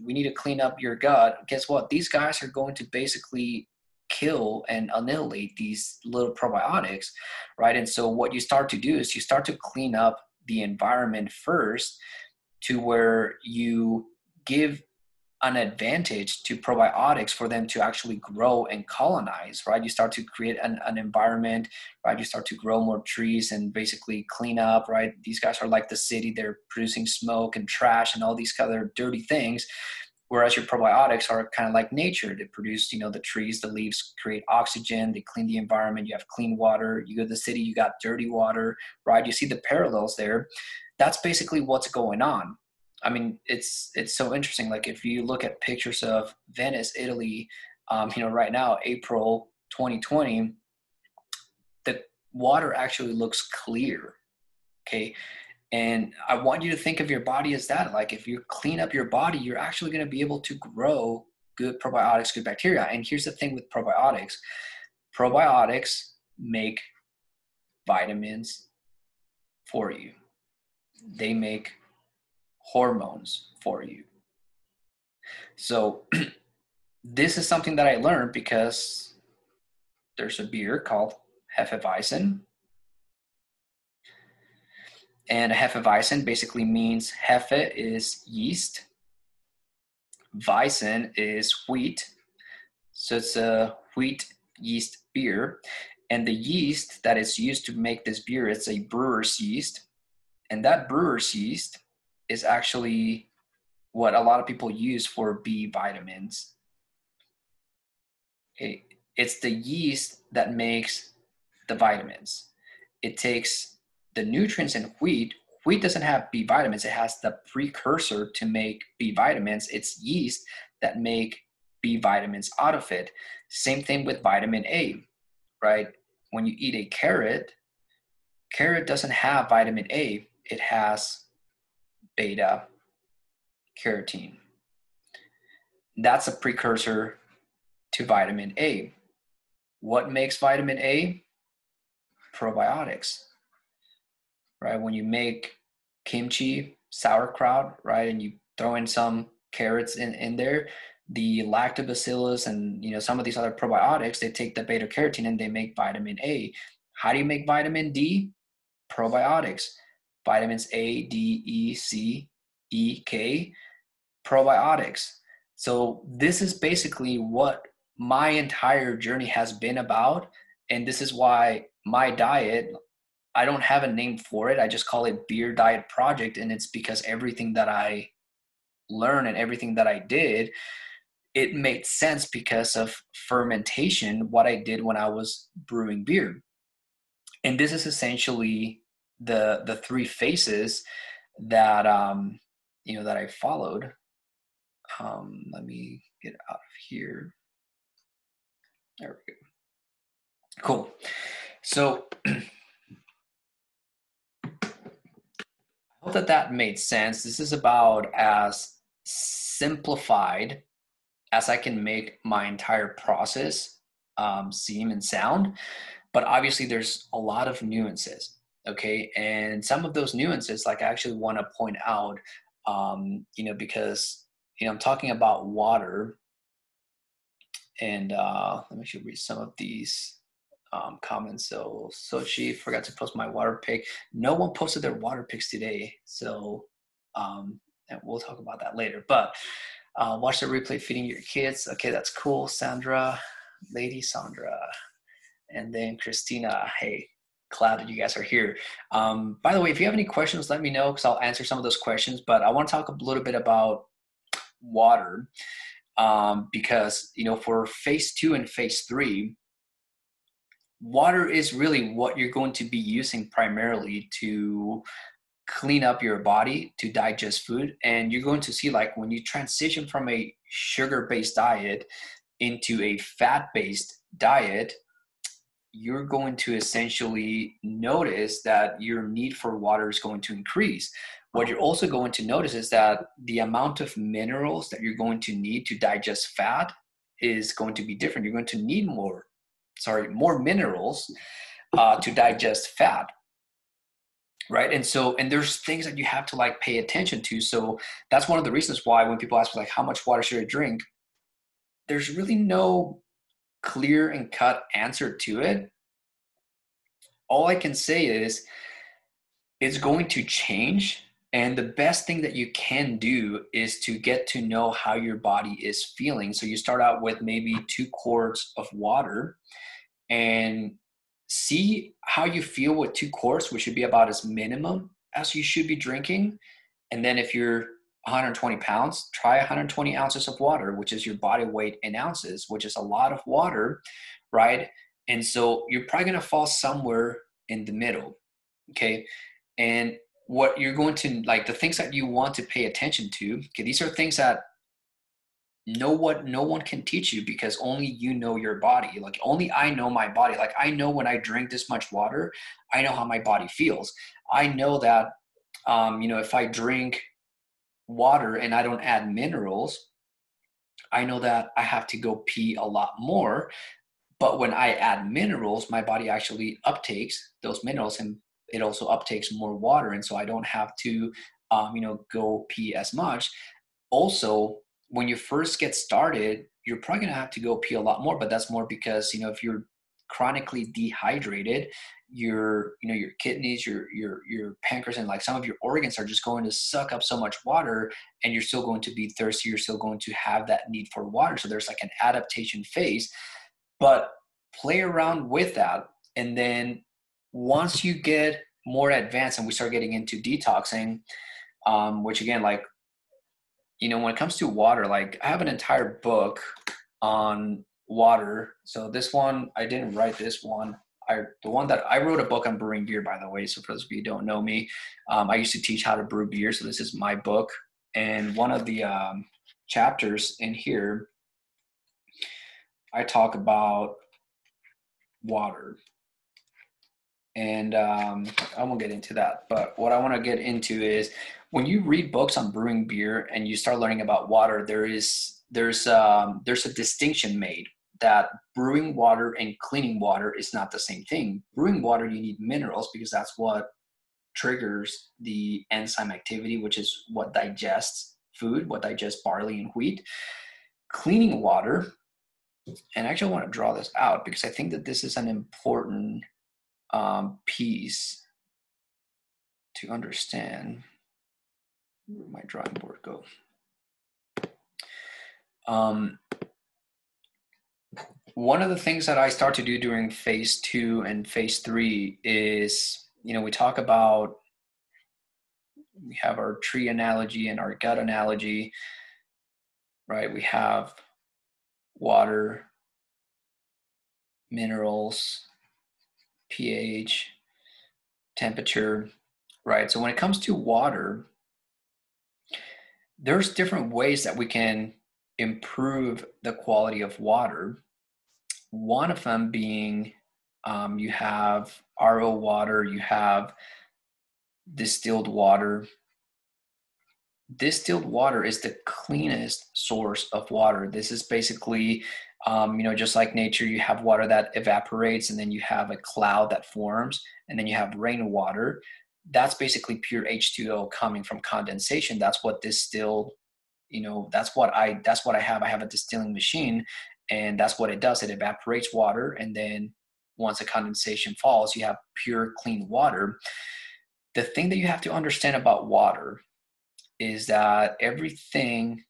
A: we need to clean up your gut. Guess what? These guys are going to basically kill and annihilate these little probiotics, right? And so what you start to do is you start to clean up the environment first to where you give an advantage to probiotics for them to actually grow and colonize, right? You start to create an environment, right? You start to grow more trees and basically clean up, right? These guys are like the city. They're producing smoke and trash and all these other dirty things. Whereas your probiotics are kind of like nature. They produce, the trees, the leaves create oxygen. They clean the environment. You have clean water. You go to the city, you got dirty water, right? You see the parallels there. That's basically what's going on. I mean, it's so interesting. Like if you look at pictures of Venice, Italy, right now, April 2020, the water actually looks clear. Okay. And I want you to think of your body as that. Like if you clean up your body, you're actually going to be able to grow good probiotics, good bacteria. And here's the thing with probiotics. Probiotics make vitamins for you. They make hormones for you. So this is something that I learned because there's a beer called Hefeweizen. And Hefeweizen basically means Hefe is yeast. Weizen is wheat. So it's a wheat yeast beer. And the yeast that is used to make this beer, it's a brewer's yeast. And that brewer's yeast is actually what a lot of people use for B vitamins. It's the yeast that makes the vitamins. It takes the nutrients in wheat. Wheat doesn't have B vitamins. It has the precursor to make B vitamins. It's yeast that make B vitamins out of it. Same thing with vitamin A, right? When you eat a carrot doesn't have vitamin A. It has beta carotene. That's a precursor to vitamin A. What makes vitamin A? Probiotics, right? When you make kimchi, sauerkraut, right, and you throw in some carrots in there, the lactobacillus and some of these other probiotics, they take the beta carotene and they make vitamin A. How do you make vitamin D? Probiotics. Vitamins A, D, E, C, E, K, probiotics. So this is basically what my entire journey has been about. And this is why my diet, I don't have a name for it. I just call it Beer Diet Project. And it's because everything that I learned and everything that I did, it made sense because of fermentation, what I did when I was brewing beer. And this is essentially the three phases that that I followed. Let me get out of here. There we go. Cool. So I hope that made sense. This is about as simplified as I can make my entire process seem and sound. But obviously there's a lot of nuances, okay? And some of those nuances, like I actually want to point out, because, I'm talking about water, and let me actually read some of these comments. So she forgot to post my water pic. No one posted their water pics today. So, and we'll talk about that later, but watch the replay feeding your kids. Okay, that's cool. Sandra, Lady Sandra. And then Christina, hey, glad that you guys are here. By the way, if you have any questions, let me know because I'll answer some of those questions. But I want to talk a little bit about water because, for phase 2 and phase 3, water is really what you're going to be using primarily to clean up your body, to digest food. And you're going to see, like, when you transition from a sugar-based diet into a fat-based diet, you're going to essentially notice that your need for water is going to increase. What you're also going to notice is that the amount of minerals that you're going to need to digest fat is going to be different. You're going to need more minerals to digest fat, right? And there's things that you have to like pay attention to. So that's one of the reasons why when people ask me, like, how much water should I drink? There's really no clear and cut answer to it. All I can say is it's going to change. And the best thing that you can do is to get to know how your body is feeling. So you start out with maybe 2 quarts of water and see how you feel with 2 quarts, which should be about as minimum as you should be drinking. And then if you're 120 pounds, try 120 ounces of water, which is your body weight in ounces, which is a lot of water, right? And so you're probably going to fall somewhere in the middle, okay? And what you're going to, like, the things that you want to pay attention to, okay, these are things that no one can teach you because only you know your body. Like, only I know my body. Like, I know when I drink this much water, I know how my body feels. I know that, if I drink water and I don't add minerals, I know that I have to go pee a lot more. But when I add minerals, my body actually uptakes those minerals and it also uptakes more water. And so I don't have to, go pee as much. Also, when you first get started, you're probably going to have to go pee a lot more, but that's more because, if you're chronically dehydrated, your kidneys, your pancreas, and like some of your organs are just going to suck up so much water, and you're still going to be thirsty. You're still going to have that need for water. So there's like an adaptation phase, but play around with that. And then once you get more advanced and we start getting into detoxing, which again, like, when it comes to water, like, I have an entire book on water. So this one, I didn't write this one. The one that I wrote a book on brewing beer, by the way. So for those of you who don't know me, I used to teach how to brew beer. So this is my book. And one of the chapters in here, I talk about water. And I won't get into that. But what I want to get into is when you read books on brewing beer and you start learning about water, there's a distinction made that brewing water and cleaning water is not the same thing. Brewing water, you need minerals because that's what triggers the enzyme activity, which is what digests food, what digests barley and wheat. Cleaning water, and actually I want to draw this out because I think that this is an important piece to understand. Where did my drawing board go? One of the things that I start to do during phase 2 and phase 3 is, we talk about, we have our tree analogy and our gut analogy, right? We have water, minerals, pH, temperature, right? So when it comes to water, there's different ways that we can improve the quality of water. One of them being you have RO water, you have distilled water. Distilled water is the cleanest source of water. This is basically, just like nature, you have water that evaporates and then you have a cloud that forms and then you have rainwater. That's basically pure H2O coming from condensation. That's what distilled, that's what I have. I have a distilling machine, and that's what it does. It evaporates water, and then once the condensation falls, you have pure clean water. The thing that you have to understand about water is that everything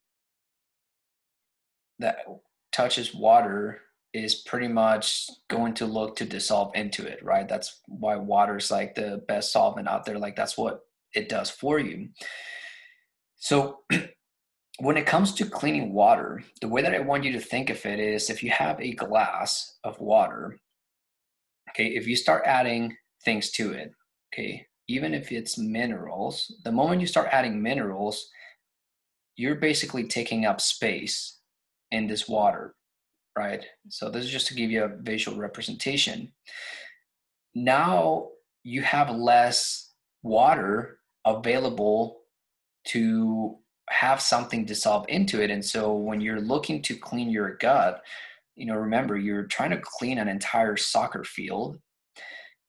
A: that touches water is pretty much going to look to dissolve into it, right? That's why water is like the best solvent out there. Like that's what it does for you. So when it comes to cleaning water, the way that I want you to think of it is if you have a glass of water, okay, if you start adding things to it, okay, even if it's minerals, the moment you start adding minerals, you're basically taking up space in this water, right? So this is just to give you a visual representation. Now you have less water available to have something dissolve into it. And so when you're looking to clean your gut, remember, you're trying to clean an entire soccer field.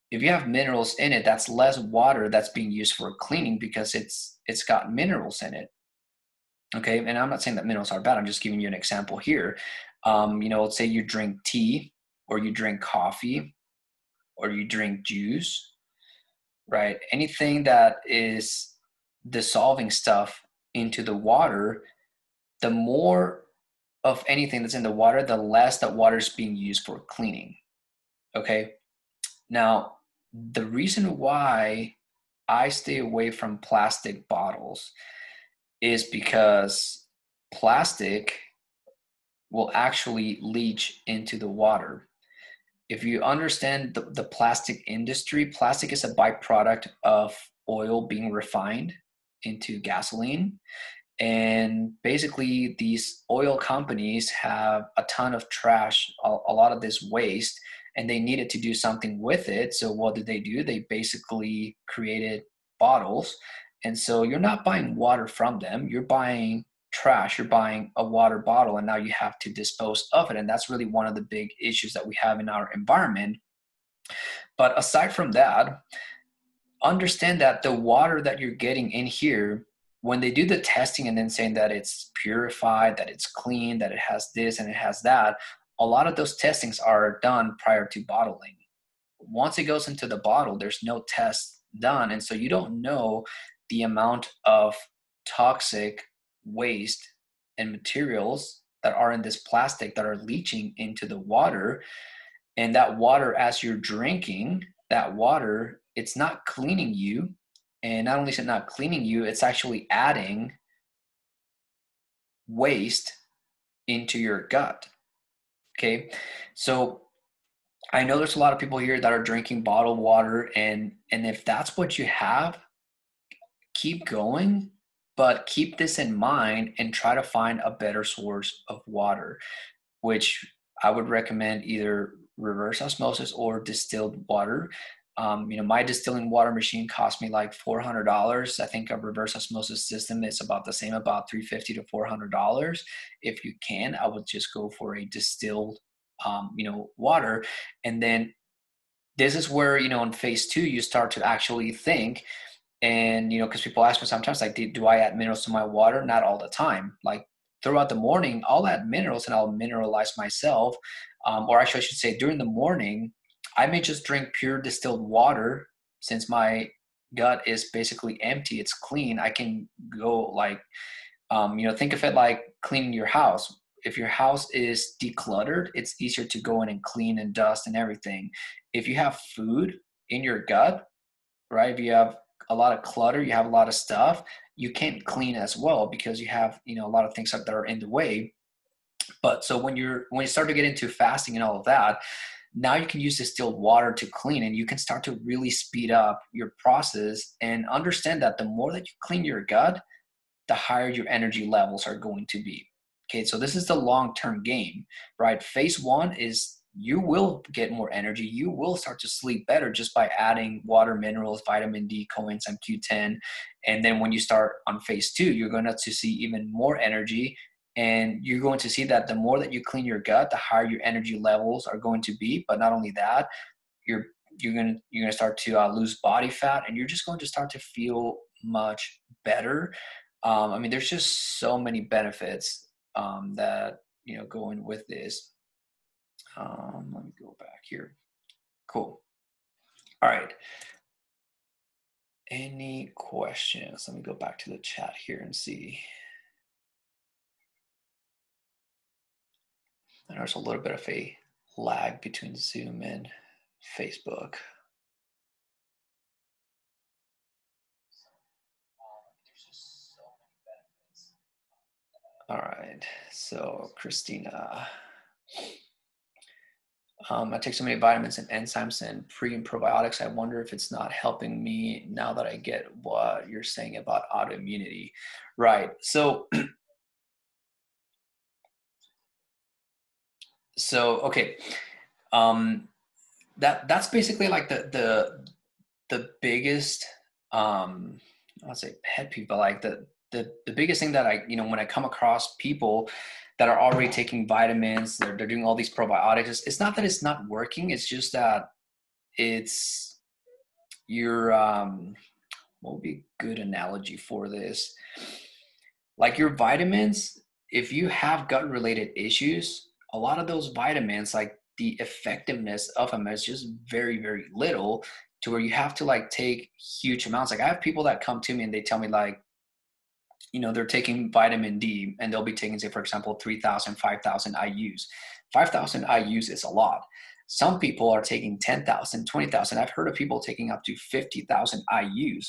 A: If you have minerals in it, that's less water that's being used for cleaning because it's got minerals in it. Okay, and I'm not saying that minerals are bad. I'm just giving you an example here. Let's say you drink tea or you drink coffee or you drink juice, right? Anything that is dissolving stuff into the water, the more of anything that's in the water, the less that water is being used for cleaning. Okay, now the reason why I stay away from plastic bottles is because plastic will actually leach into the water. If you understand the plastic industry, plastic is a byproduct of oil being refined into gasoline. And basically these oil companies have a ton of trash, a lot of this waste, and they needed to do something with it. So what did they do? They basically created bottles. And so you're not buying water from them, you're buying trash, you're buying a water bottle, and now you have to dispose of it. And that's really one of the big issues that we have in our environment. But aside from that, understand that the water that you're getting in here, when they do the testing and then saying that it's purified, that it's clean, that it has this and it has that, a lot of those testings are done prior to bottling. Once it goes into the bottle, there's no test done. And so you don't know the amount of toxic waste and materials that are in this plastic that are leaching into the water. And that water, as you're drinking that water, it's not cleaning you. And not only is it not cleaning you, it's actually adding waste into your gut. Okay, so I know there's a lot of people here that are drinking bottled water, and if that's what you have, keep going, but keep this in mind and try to find a better source of water, which I would recommend either reverse osmosis or distilled water. My distilling water machine cost me like $400. I think a reverse osmosis system is about the same, about $350 to $400. If you can, I would just go for a distilled, water. And then this is where, in phase 2, you start to actually think, and, because people ask me sometimes, like, do I add minerals to my water? Not all the time. Like throughout the morning, I'll add minerals and I'll mineralize myself. Or actually I should say during the morning, I may just drink pure distilled water. Since my gut is basically empty, it's clean. I can go like, think of it like cleaning your house. If your house is decluttered, it's easier to go in and clean and dust and everything. If you have food in your gut, right? If you have a lot of clutter, you have a lot of stuff, you can't clean as well because you have, a lot of things that are in the way. But so when you start to get into fasting and all of that, now you can use distilled water to clean, and you can start to really speed up your process and understand that the more that you clean your gut, the higher your energy levels are going to be. Okay, so this is the long-term game, right? Phase one is you will get more energy. You will start to sleep better just by adding water, minerals, vitamin D, coenzyme Q10. And then when you start on phase two, you're going to see even more energy. And you're going to see that the more that you clean your gut, the higher your energy levels are going to be. But not only that, you're gonna start to lose body fat, and you're just going to start to feel much better. I mean, there's just so many benefits that go in with this. Let me go back here. Cool. All right. Any questions? Let me go back to the chat here and see. And there's a little bit of a lag between Zoom and Facebook. All right, so Christina, I take so many vitamins and enzymes and pre and probiotics. I wonder if it's not helping me now that I get what you're saying about autoimmunity. Right, so okay, that's basically like the biggest I'll say pet peeve, but like the biggest thing that I when I come across people that are already taking vitamins, they're doing all these probiotics, it's not that it's not working, it's just that it's your what would be a good analogy for this, like your vitamins, if you have gut related issues, a lot of those vitamins, like the effectiveness of them is just very, very little, to where you have to like take huge amounts. Like I have people that come to me and they tell me like, they're taking vitamin D and they'll be taking, say, for example, 3,000, 5,000 IUs. 5,000 IUs is a lot. Some people are taking 10,000, 20,000. I've heard of people taking up to 50,000 IUs.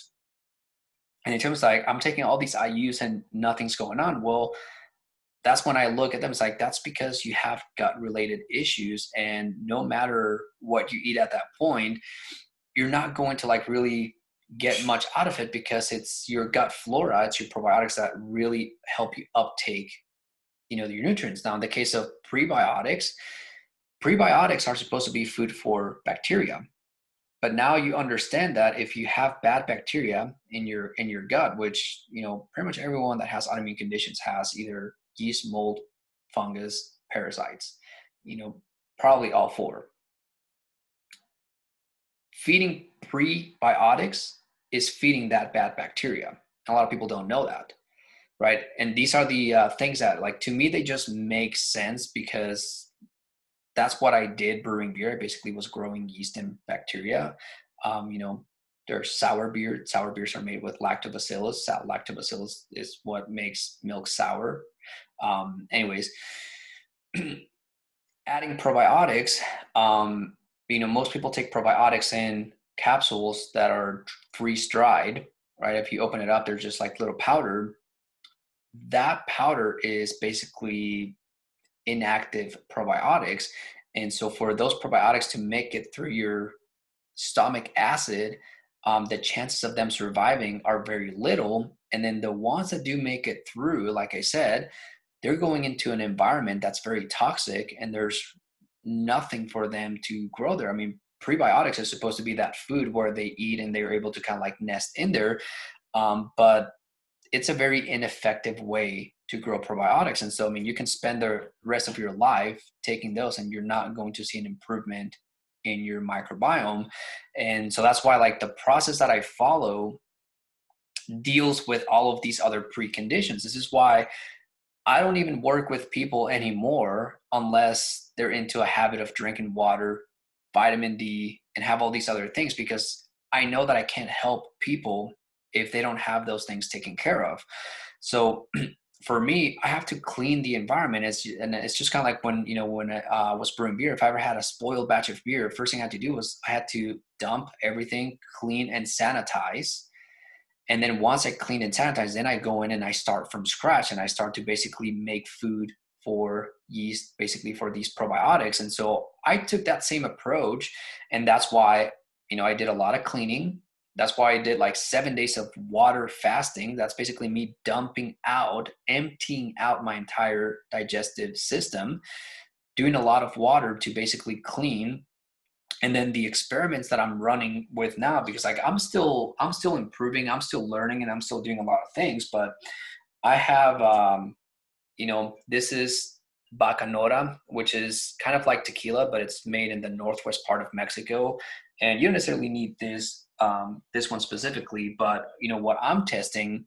A: And in terms like, I'm taking all these IUs and nothing's going on. Well, that's when I look at them, it's like, that's because you have gut related issues. And no matter what you eat at that point, you're not going to like really get much out of it, because it's your gut flora, it's your probiotics that really help you uptake, your nutrients. Now, in the case of prebiotics are supposed to be food for bacteria. But now you understand that if you have bad bacteria in your gut, which, pretty much everyone that has autoimmune conditions has either yeast, mold, fungus, parasites, probably all four. Feeding prebiotics is feeding that bad bacteria. A lot of people don't know that, right? And these are the things that, like, to me, they just make sense, because that's what I did brewing beer. I basically was growing yeast and bacteria. There's sour beer. Sour beers are made with lactobacillus. Lactobacillus is what makes milk sour. Anyways, adding probiotics, most people take probiotics in capsules that are freeze-dried, right? If you open it up, they're just like little powder. That powder is basically inactive probiotics. And so for those probiotics to make it through your stomach acid, the chances of them surviving are very little. And then the ones that do make it through, like I said, they're going into an environment that's very toxic, and there's nothing for them to grow there. I mean, prebiotics is supposed to be that food where they eat and they're able to kind of like nest in there. But it's a very ineffective way to grow probiotics. And so, I mean, you can spend the rest of your life taking those and you're not going to see an improvement in your microbiome. And so that's why, like, the process that I follow deals with all of these other preconditions. This is why I don't even work with people anymore unless they're into a habit of drinking water, vitamin D, and have all these other things, because I know that I can't help people if they don't have those things taken care of. So for me, I have to clean the environment. It's just kind of like when I was brewing beer, if I ever had a spoiled batch of beer, first thing I had to do was I had to dump everything, clean and sanitize. And then once I clean and sanitize, then I go in and I start from scratch and I start to basically make food for yeast, basically for these probiotics. And so I took that same approach, and that's why, I did a lot of cleaning. That's why I did like 7 days of water fasting. That's basically me emptying out my entire digestive system, doing a lot of water to basically clean. And then the experiments that I'm running with now, because like I'm still improving, I'm still learning, and I'm still doing a lot of things, but I have, this is Bacanora, which is kind of like tequila, but it's made in the northwest part of Mexico. And you don't necessarily need this one specifically, but what I'm testing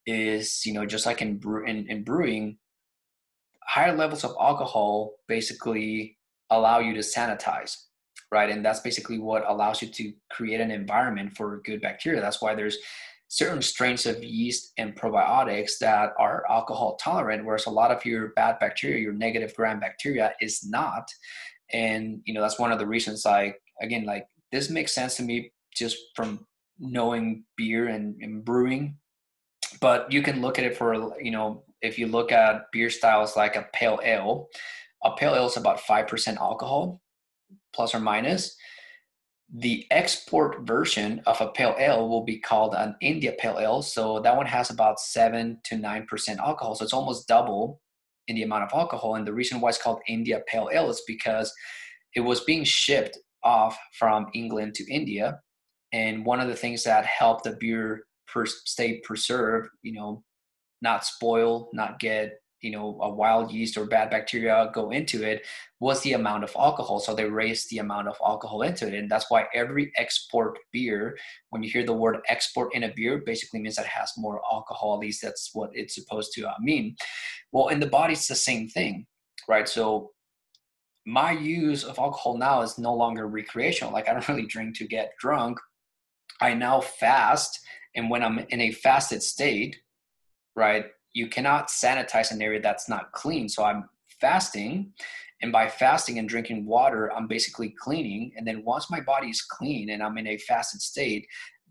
A: is, just like in brewing, higher levels of alcohol basically allow you to sanitize, right? And that's basically what allows you to create an environment for good bacteria. That's why there's certain strains of yeast and probiotics that are alcohol tolerant, whereas a lot of your bad bacteria, your negative gram bacteria, is not. And that's one of the reasons, this makes sense to me just from knowing beer and brewing. But you can look at it for, if you look at beer styles like a pale ale is about 5% alcohol, plus or minus. The export version of a pale ale will be called an India Pale Ale. So that one has about 7 to 9% alcohol. So it's almost double in the amount of alcohol. And the reason why it's called India Pale Ale is because it was being shipped off from England to India. And one of the things that helped the beer stay preserved, not spoil, not get, a wild yeast or bad bacteria go into it, was the amount of alcohol. So they raised the amount of alcohol into it. And that's why every export beer, when you hear the word export in a beer, basically means that it has more alcohol. At least that's what it's supposed to mean. Well, in the body, it's the same thing, right? So my use of alcohol now is no longer recreational. Like I don't really drink to get drunk. I now fast. And when I'm in a fasted state, right, you cannot sanitize an area that's not clean. So I'm fasting, and by fasting and drinking water, I'm basically cleaning. And then once my body is clean and I'm in a fasted state,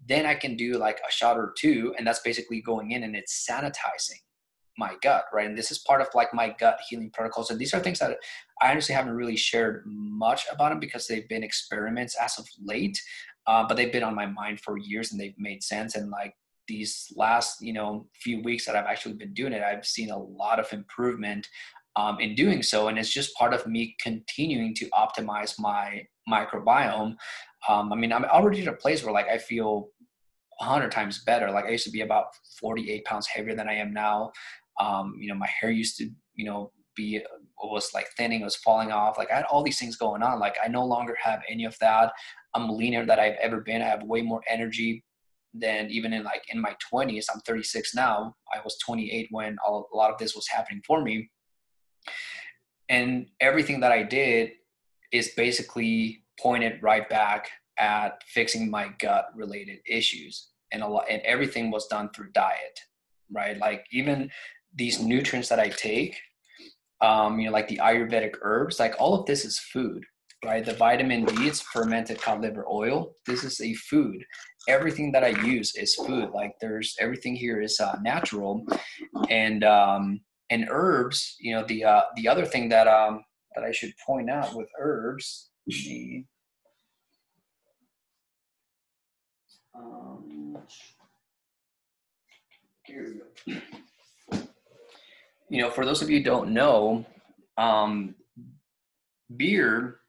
A: then I can do like a shot or two, and that's basically going in and it's sanitizing my gut, right? And this is part of like my gut healing protocols. And these are things that I honestly haven't really shared much about them because they've been experiments as of late, but they've been on my mind for years and they've made sense. And like these last, few weeks that I've actually been doing it, I've seen a lot of improvement in doing so. And it's just part of me continuing to optimize my microbiome. I'm already at a place where like I feel 100 times better. Like I used to be about 48 pounds heavier than I am now. My hair used to, was like thinning, was falling off. Like I had all these things going on. Like I no longer have any of that. I'm leaner than I've ever been. I have way more energy than even in my 20s. I'm 36 now. I was 28 when a lot of this was happening for me. And everything that I did is basically pointed right back at fixing my gut related issues. And everything was done through diet, right? Like even these nutrients that I take, like the Ayurvedic herbs, like all of this is food, right? The vitamin D, it's fermented cod liver oil. This is a food. Everything that I use is food. Like everything here is natural. And herbs, the other thing that I should point out with herbs, here we go. For those of you who don't know, beer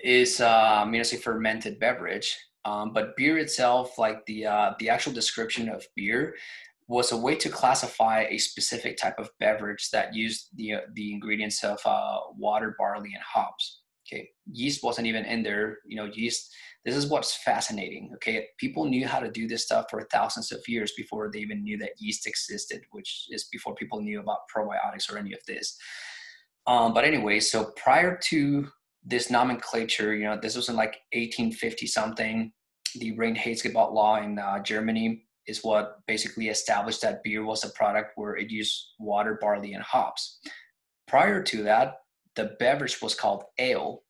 A: is it's a fermented beverage, but beer itself, like the actual description of beer, was a way to classify a specific type of beverage that used the ingredients of water, barley, and hops. Okay, yeast wasn't even in there. Yeast. This is what's fascinating. Okay, people knew how to do this stuff for thousands of years before they even knew that yeast existed, which is before people knew about probiotics or any of this. But anyway, so prior to this nomenclature, this was in like 1850 something. The Reinheitsgebot law in Germany is what basically established that beer was a product where it used water, barley, and hops. Prior to that, the beverage was called ale.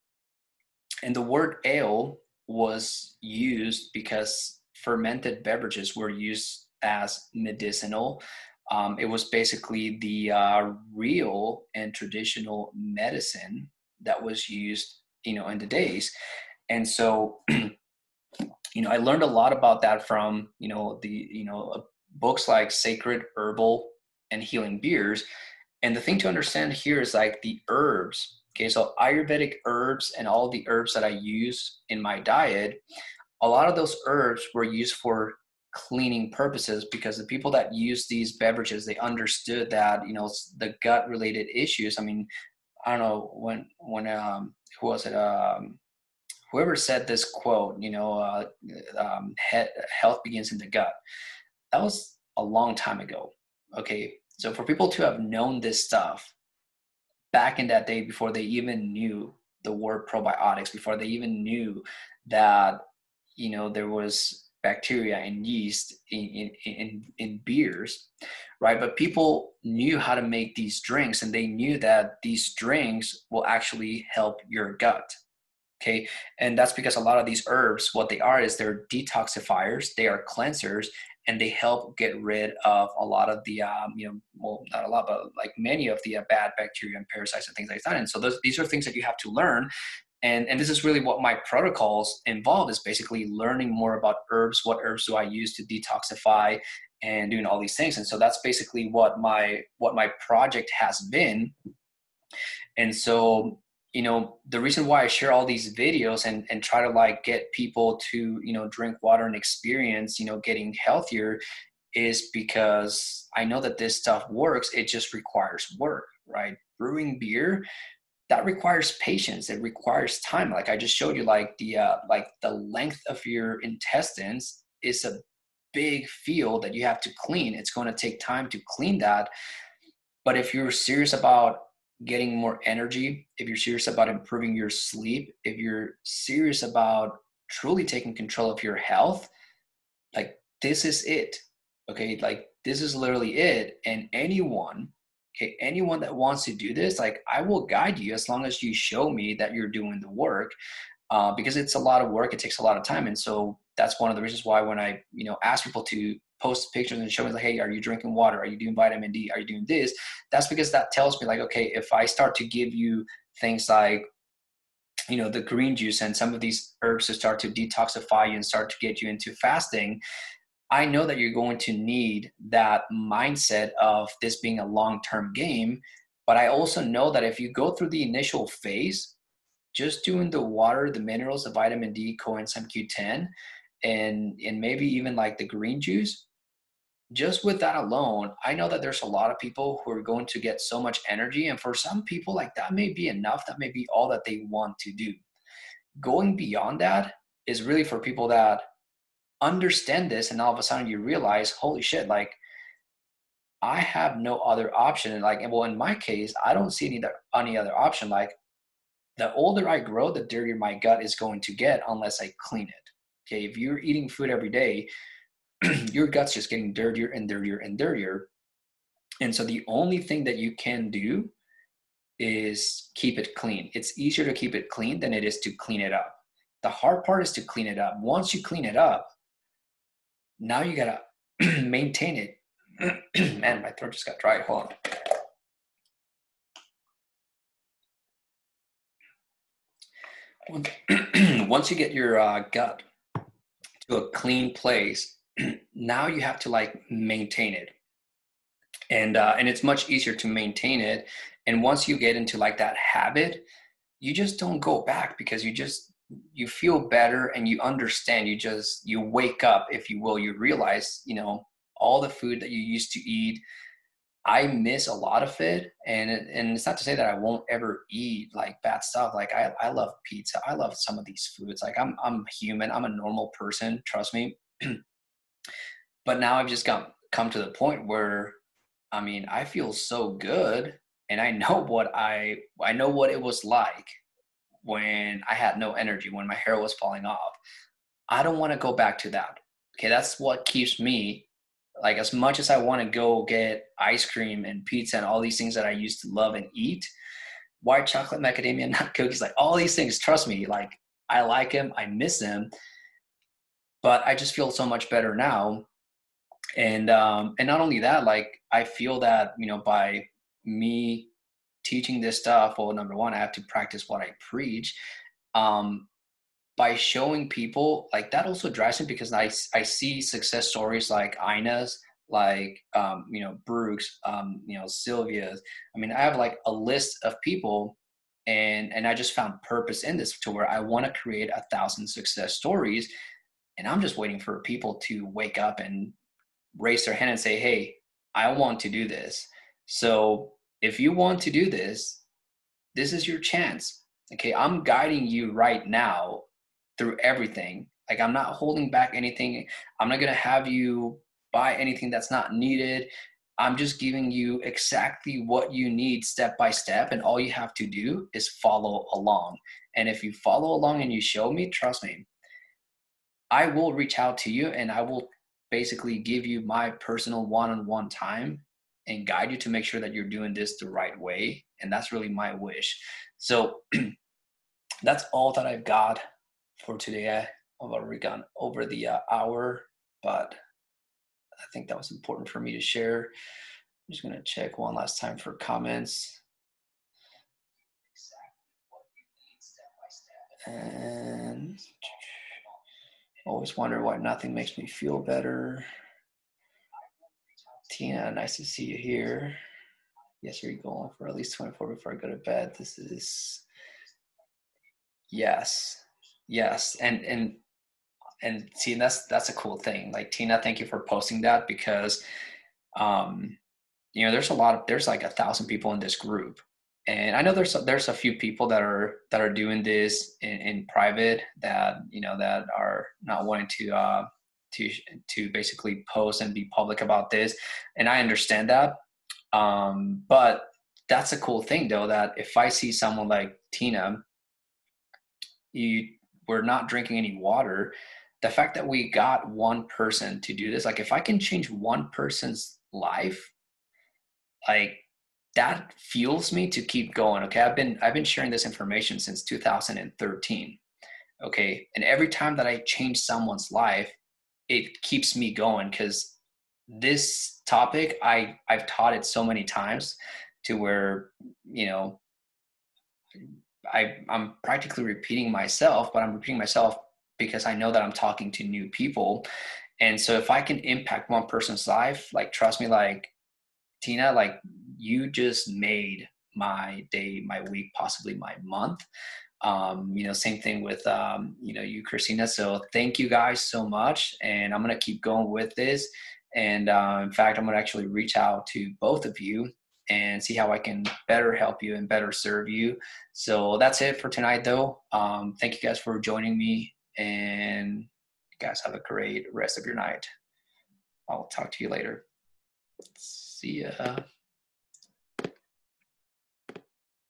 A: And the word ale was used because fermented beverages were used as medicinal. It was basically the real and traditional medicine that was used, in the days. And so I learned a lot about that from, books like Sacred Herbal and Healing Beers. And the thing to understand here is like the herbs. Okay, so Ayurvedic herbs and all the herbs that I use in my diet, a lot of those herbs were used for cleaning purposes, because the people that use these beverages, they understood that, the gut related issues. I mean, I don't know who was it? Whoever said this quote, health begins in the gut. That was a long time ago. Okay. So for people to have known this stuff back in that day, before they even knew the word probiotics, before they even knew that, there was bacteria and yeast in beers, right? But people knew how to make these drinks, and they knew that these drinks will actually help your gut. Okay. And that's because a lot of these herbs, what they are is they're detoxifiers, they are cleansers, and they help get rid of a lot of the, not a lot, but like many of the bad bacteria and parasites and things like that. And so these are things that you have to learn. And this is really what my protocols involve, is basically learning more about herbs. What herbs do I use to detoxify, and doing all these things. And so that's basically what my project has been. And so, the reason why I share all these videos and try to like get people to, drink water and experience, getting healthier, is because I know that this stuff works. It just requires work, right? Brewing beer, that requires patience. It requires time. Like I just showed you, like the length of your intestines is a big field that you have to clean. It's going to take time to clean that. But if you're serious about getting more energy, if you're serious about improving your sleep, if you're serious about truly taking control of your health, like this is it. Okay. Like this is literally it. And anyone that wants to do this, like I will guide you as long as you show me that you're doing the work, because it's a lot of work. It takes a lot of time. And so that's one of the reasons why when I, ask people to post pictures and show me like, hey, are you drinking water? Are you doing vitamin D? Are you doing this? That's because that tells me like, okay, if I start to give you things like, the green juice and some of these herbs to start to detoxify you and start to get you into fasting, I know that you're going to need that mindset of this being a long-term game. But I also know that if you go through the initial phase, just doing the water, the minerals, the vitamin D, coenzyme Q10, and maybe even like the green juice, just with that alone, I know that there's a lot of people who are going to get so much energy. And for some people, like that may be enough. That may be all that they want to do. Going beyond that is really for people that understand this, and all of a sudden you realize, holy shit, like I have no other option. And like, well, in my case, I don't see any other option. Like the older I grow, the dirtier my gut is going to get unless I clean it. Okay. If you're eating food every day, your gut's just getting dirtier and dirtier and dirtier. And so the only thing that you can do is keep it clean. It's easier to keep it clean than it is to clean it up. The hard part is to clean it up. Once you clean it up, now you gotta maintain it. Man, my throat just got dry. Hold on. Once you get your gut to a clean place, now you have to like maintain it, and it's much easier to maintain it. And once you get into like that habit, you just don't go back, because you feel better and you understand. You wake up, if you will. You realize, all the food that you used to eat, I miss a lot of it. And it's not to say that I won't ever eat like bad stuff. Like I love pizza. I love some of these foods. Like I'm human. I'm a normal person. Trust me. But now I've just come to the point where, I mean, I feel so good, and I know what it was like when I had no energy, when my hair was falling off. I don't want to go back to that. Okay, that's what keeps me, like, as much as I want to go get ice cream and pizza and all these things that I used to love and eat, white chocolate, macadamia nut cookies, like all these things, trust me, like I like them, I miss them, but I just feel so much better now. And not only that, like I feel that, by me teaching this stuff, well, number one, I have to practice what I preach. by showing people, like, that also drives me, because I see success stories like Ina's, like, you know, Brooks, you know, Sylvia's. I mean, I have like a list of people, and I just found purpose in this, to where I want to create 1,000 success stories. And I'm just waiting for people to wake up and raise their hand and say, hey, I want to do this. So if you want to do this, this is your chance. Okay, I'm guiding you right now through everything. Like, I'm not holding back anything. I'm not going to have you buy anything that's not needed. I'm just giving you exactly what you need, step by step. And all you have to do is follow along. And if you follow along and you show me, trust me, I will reach out to you, and I will basically give you my personal one-on-one time and guide you to make sure that you're doing this the right way. And that's really my wish. So that's all that I've got for today. I've already gone over the hour, but I think that was important for me to share. I'm just going to check one last time for comments. And always wonder why nothing makes me feel better. Tina, nice to see you here. Yes, you're going for at least 24 before I go to bed. This is, yes. And see, that's a cool thing. Like, Tina, thank you for posting that, because, you know, there's like 1,000 people in this group. And I know there's a few people that are doing this in private, that, you know, that are not wanting to basically post and be public about this. And I understand that. But that's a cool thing, though, that if I see someone like Tina, we're not drinking any water. The fact that we got one person to do this, like, if I can change one person's life, like, that fuels me to keep going. Okay, I've been sharing this information since 2013. Okay, and every time that I change someone's life, it keeps me going, because this topic, I've taught it so many times, to where, you know, I'm practically repeating myself, but I'm repeating myself because I know that I'm talking to new people. And so if I can impact one person's life, like, trust me, like, Tina, like, you just made my day, my week, possibly my month. You know, same thing with, you know, you, Christina. So thank you guys so much. And I'm going to keep going with this. And in fact, I'm going to actually reach out to both of you and see how I can better help you and better serve you. So that's it for tonight, though. Thank you guys for joining me, and you guys have a great rest of your night. I'll talk to you later. See ya.